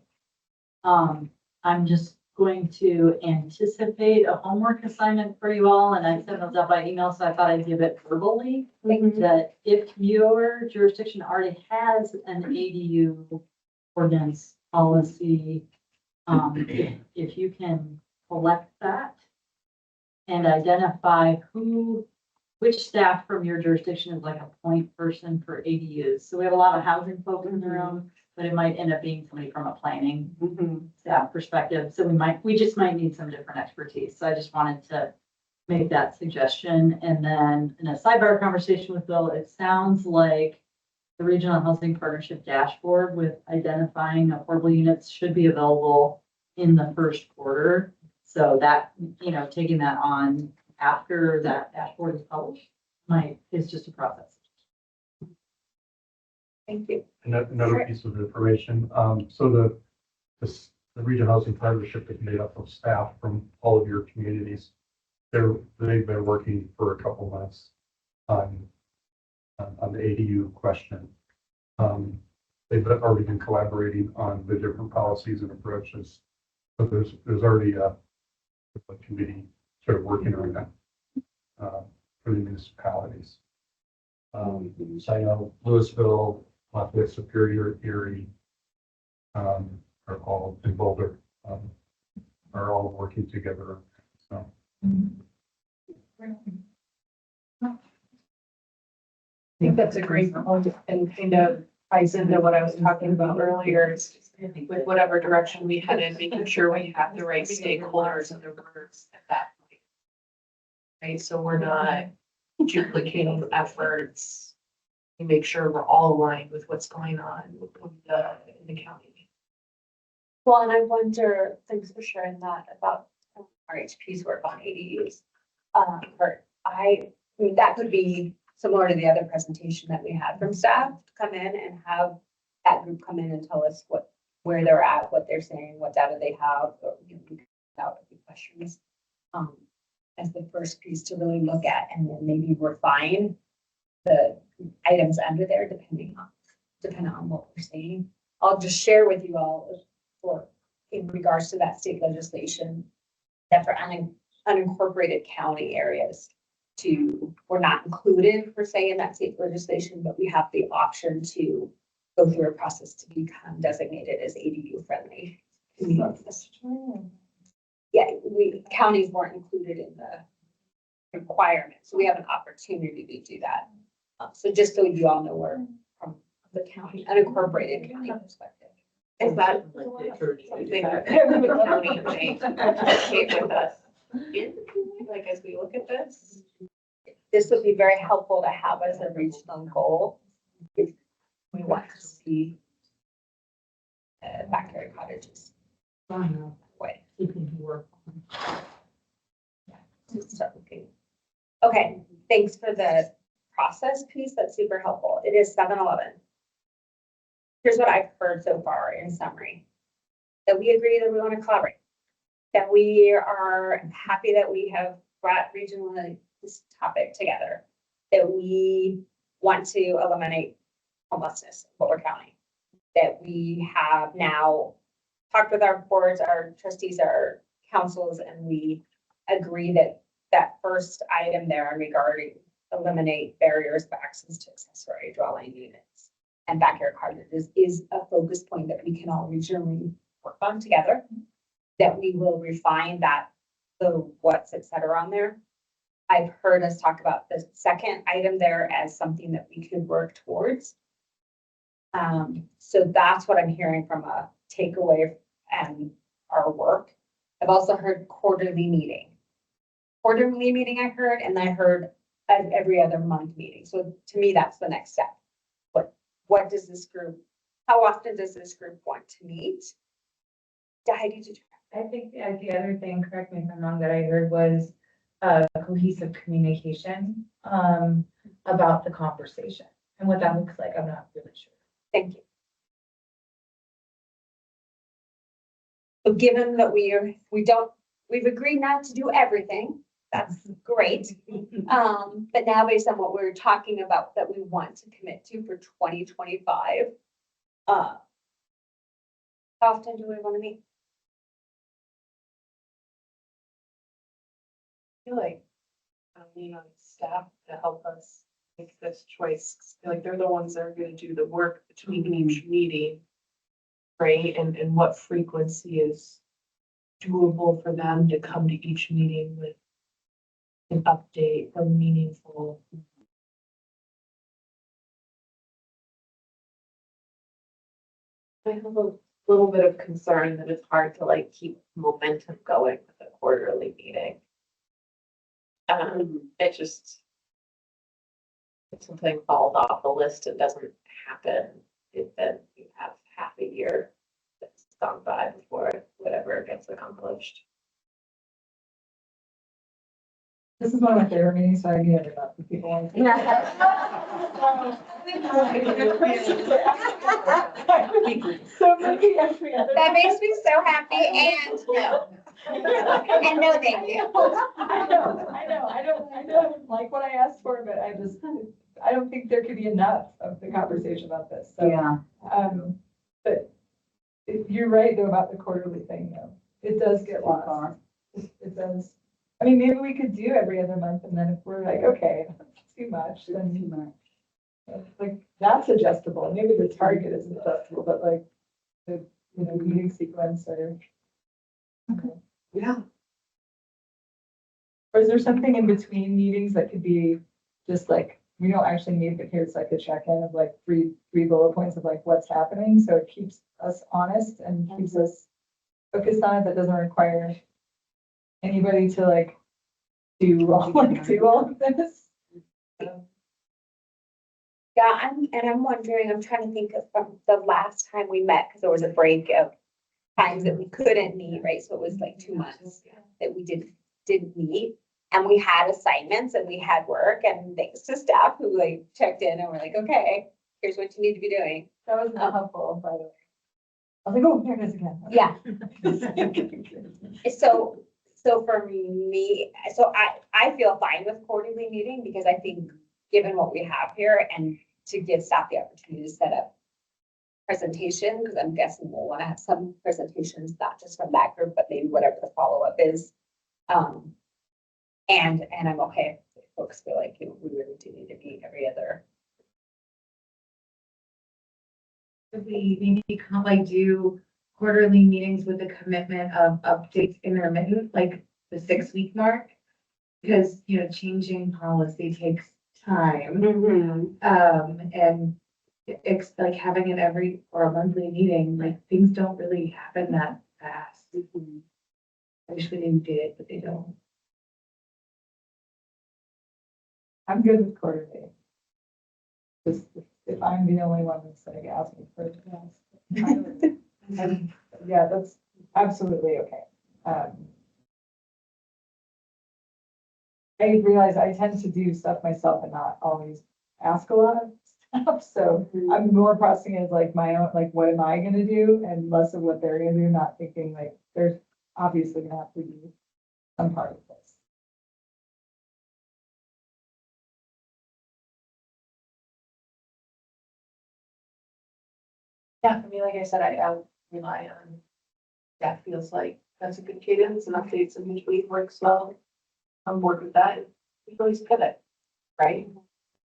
I'm just going to anticipate a homework assignment for you all, and I sent those out by email, so I thought I'd give it verbally. That if your jurisdiction already has an ADU ordinance policy, if you can collect that and identify which staff from your jurisdiction is like a point person for ADUs. So we have a lot of housing folks in the room, but it might end up being somebody from a planning staff perspective. So we just might need some different expertise. So I just wanted to make that suggestion. And then in a sidebar conversation with Bill, it sounds like the Regional Housing Partnership dashboard with identifying affordable units should be available in the first quarter. So that, you know, taking that on after that dashboard is published, is just a process. Thank you. Another piece of information, so the Regional Housing Partnership is made up of staff from all of your communities. They've been working for a couple months on the ADU question. They've already been collaborating on the different policies and approaches. So there's already a committee sort of working on that for the municipalities. So I know Louisville, Lafayette, Superior, Erie, are all in Boulder, are all working together. So. I think that's a great point and kind of ties into what I was talking about earlier. With whatever direction we head in, making sure we have the right stakeholders and the words at that point. Right, so we're not duplicating efforts. We make sure we're all aligned with what's going on in the county. Well, and I wonder, thanks for sharing that about RHP's work on ADUs. I mean, that could be similar to the other presentation that we had from staff to come in and have that group come in and tell us where they're at, what they're saying, what data they have, or out a few questions. As the first piece to really look at and then maybe refine the items under there depending on what we're seeing. I'll just share with you all in regards to that state legislation that for unincorporated county areas we're not included per se in that state legislation, but we have the option to go through a process to become designated as ADU friendly. Yeah, counties weren't included in the requirement, so we have an opportunity to do that. So just so you all know, we're from the county, unincorporated county perspective. Is that something that the county might communicate with us? Like, as we look at this? This would be very helpful to have as a regional goal. If we want to see backyard cottages. Way. Okay, thanks for the process piece. That's super helpful. It is 7:11. Here's what I've heard so far in summary. That we agree that we want to collaborate. That we are happy that we have brought regionally this topic together. That we want to eliminate homelessness in Boulder County. That we have now talked with our boards, our trustees, our councils, and we agree that that first item there regarding eliminate barriers of access to accessory dwelling units and backyard cottages is a focus point that we can all regionally work on together. That we will refine that, the what's, et cetera, on there. I've heard us talk about the second item there as something that we could work towards. So that's what I'm hearing from a takeaway and our work. I've also heard quarterly meeting. Quarterly meeting I heard, and I heard every other month meeting. So to me, that's the next step. What does this group, how often does this group want to meet? Heidi, did you? I think the other thing, correct me if I'm wrong, that I heard was cohesive communication about the conversation and what that looks like. I'm not really sure. Thank you. So given that we've agreed not to do everything, that's great. But now based on what we're talking about that we want to commit to for 2025, how often do we want to meet? I feel like I lean on staff to help us make this choice. I feel like they're the ones that are going to do the work between each meeting, right? And what frequency is doable for them to come to each meeting with an update or meaningful. I have a little bit of concern that it's hard to like keep momentum going with a quarterly meeting. It just, if something falls off the list and doesn't happen, then you have half a year that's gone by before whatever gets accomplished. This is one of my favorite meetings, so I get it up. If people want to. So maybe every other. That makes me so happy and no. And no, thank you. I don't like what I asked for, but I don't think there could be enough of the conversation about this, so. Yeah. But you're right though about the quarterly thing though. It does get lost. It does. I mean, maybe we could do every other month and then if we're like, okay, that's too much, then too much. Like, that's adjustable. Maybe the target isn't adjustable, but like the, meeting sequence or. Okay. Yeah. Or is there something in between meetings that could be just like, we don't actually need, but here's like a check-in of like three bullet points of like what's happening. So it keeps us honest and keeps us focused on it. That doesn't require anybody to like do all of this. Yeah, I'm wondering, I'm trying to think of from the last time we met, because there was a break of times that we couldn't meet, right? So it was like 2 months that we didn't meet. And we had assignments and we had work and thanks to staff who like checked in and were like, okay, here's what you need to be doing. That was not helpful, by the way. I was like, oh, there it is again. Yeah. So for me, so I feel fine with quarterly meeting because I think given what we have here and to give staff the opportunity to set up presentation, because I'm guessing we'll want to have some presentations, not just from that group, but maybe whatever the follow-up is. And I'm okay if folks feel like, we really do need to meet every other. Could we maybe like do quarterly meetings with a commitment of updates intermittent, like the 6-week mark? Because, changing policy takes time. And it's like having it every or a monthly meeting, like things don't really happen that fast. I wish we didn't do it, but they don't. I'm good with quarterly. Just if I'm the only one that's like asking for it. And yeah, that's absolutely okay. I realize I tend to do stuff myself and not always ask a lot of stuff. So I'm more processing it as like my own, like, what am I gonna do? And less of what they're gonna do, not thinking like there's obviously gonna have to be some part of this. Yeah, for me, like I said, I rely on, that feels like that's a good cadence and updates and usually works well. I'm board with that. We always pivot, right?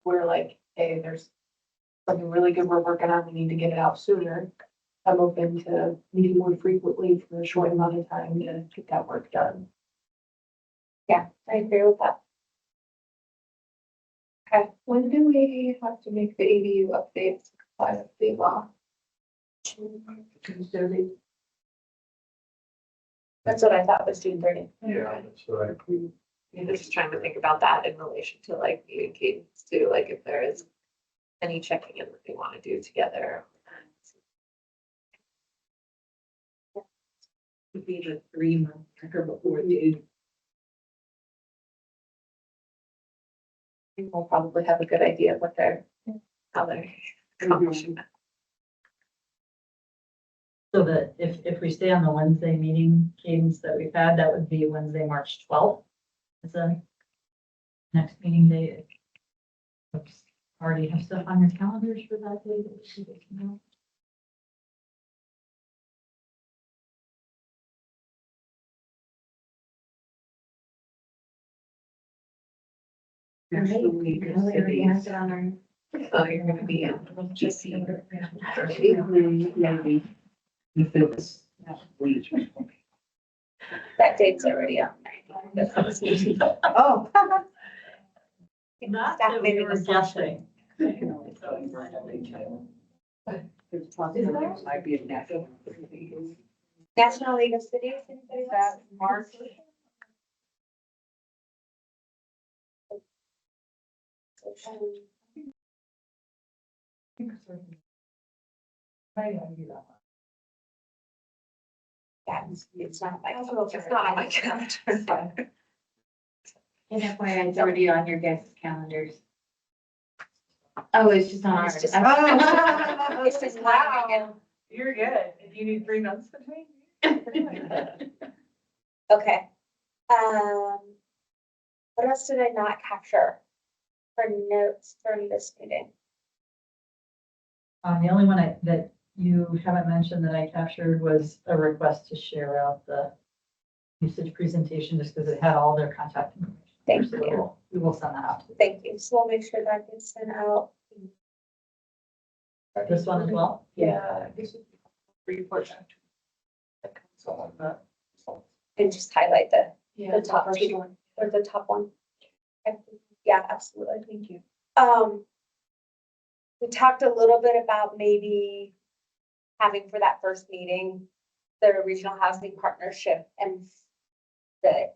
We're like, hey, there's something really good we're working on. We need to get it out sooner. I'm open to meeting more frequently for a short amount of time to get that work done. Yeah, I agree with that. Okay, when do we have to make the ADU updates by the state law? Tuesday. That's what I thought was June 30th. Yeah, that's right. I'm just trying to think about that in relation to like meeting cadence too, like if there is any checking in that they want to do together. Would be the 3-month marker before the. We'll probably have a good idea of what how they're accomplishing that. So that if we stay on the Wednesday meeting cadence that we've had, that would be Wednesday, March 12th. Is the next meeting date. Oops, already have stuff on your calendars for that day that you guys know. Oh, you're gonna be in GC. Maybe. If it's. That date's already on. Oh. Not Staff that made we an were assumption. guessing. Might be a national. National League of Cities, anybody else? March. Yeah, it's not on my calendar. And FYI, it's already on your guys' calendars. Oh, it's just on ours. It's just- It's just wow. You're good. If you need 3 months between. Okay. What else did I not capture for notes from this meeting? The only one that you haven't mentioned that I captured was a request to share out the usage presentation, just because it had all their contact information. Thank So you. We will send that out. Thank you. So we'll make sure that gets sent out. This one as well? Yeah, this would be report back to the council on the results. And just highlight the Yeah, top first two one. or the top one. Okay. Yeah, absolutely. Thank you. We talked a little bit about maybe having for that first meeting, the regional housing partnership and the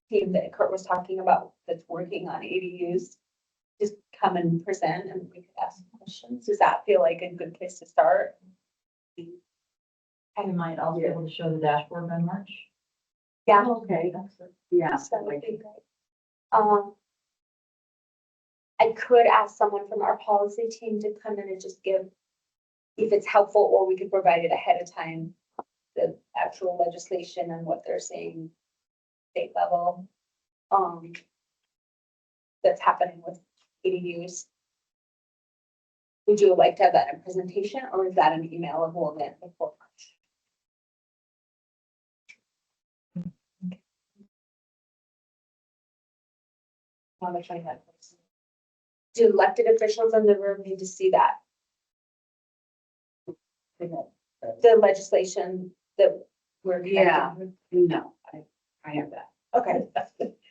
team that Kurt was talking about that's working on ADUs. Just come and present and we could ask questions. Does that feel like a good place to start? We might also be able to show the dashboard by March. Yeah. Okay. Yeah. That would be great. I could ask someone from our policy team to come in and just give, if it's helpful, or we could provide it ahead of time, the actual legislation and what they're saying state level. That's happening with ADUs. Would you like to have that in presentation, or is that an email of we'll get before March? On the 29th. Do elected officials in the room need to see that? The legislation that we're. Yeah. No, I have that. Okay.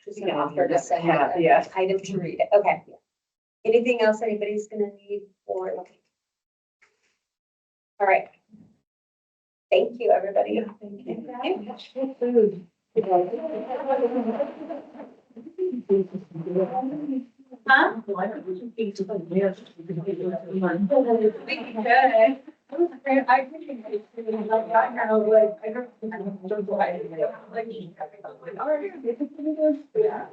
Just gonna offer to send Yeah, an yeah. item to read it. Okay. Anything else anybody's gonna need for? All right. Thank you, everybody. Thank you. Huh? We could. I appreciate it. Like, I know, like, I don't know why. Like, yeah.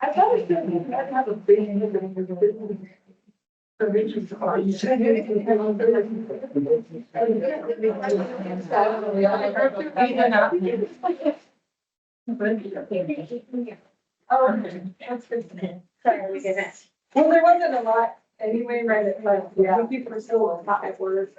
I thought it should have a big. Oh, that's good. Sorry, we didn't. Well, there wasn't a lot anyway, right? But yeah, people are still not at work.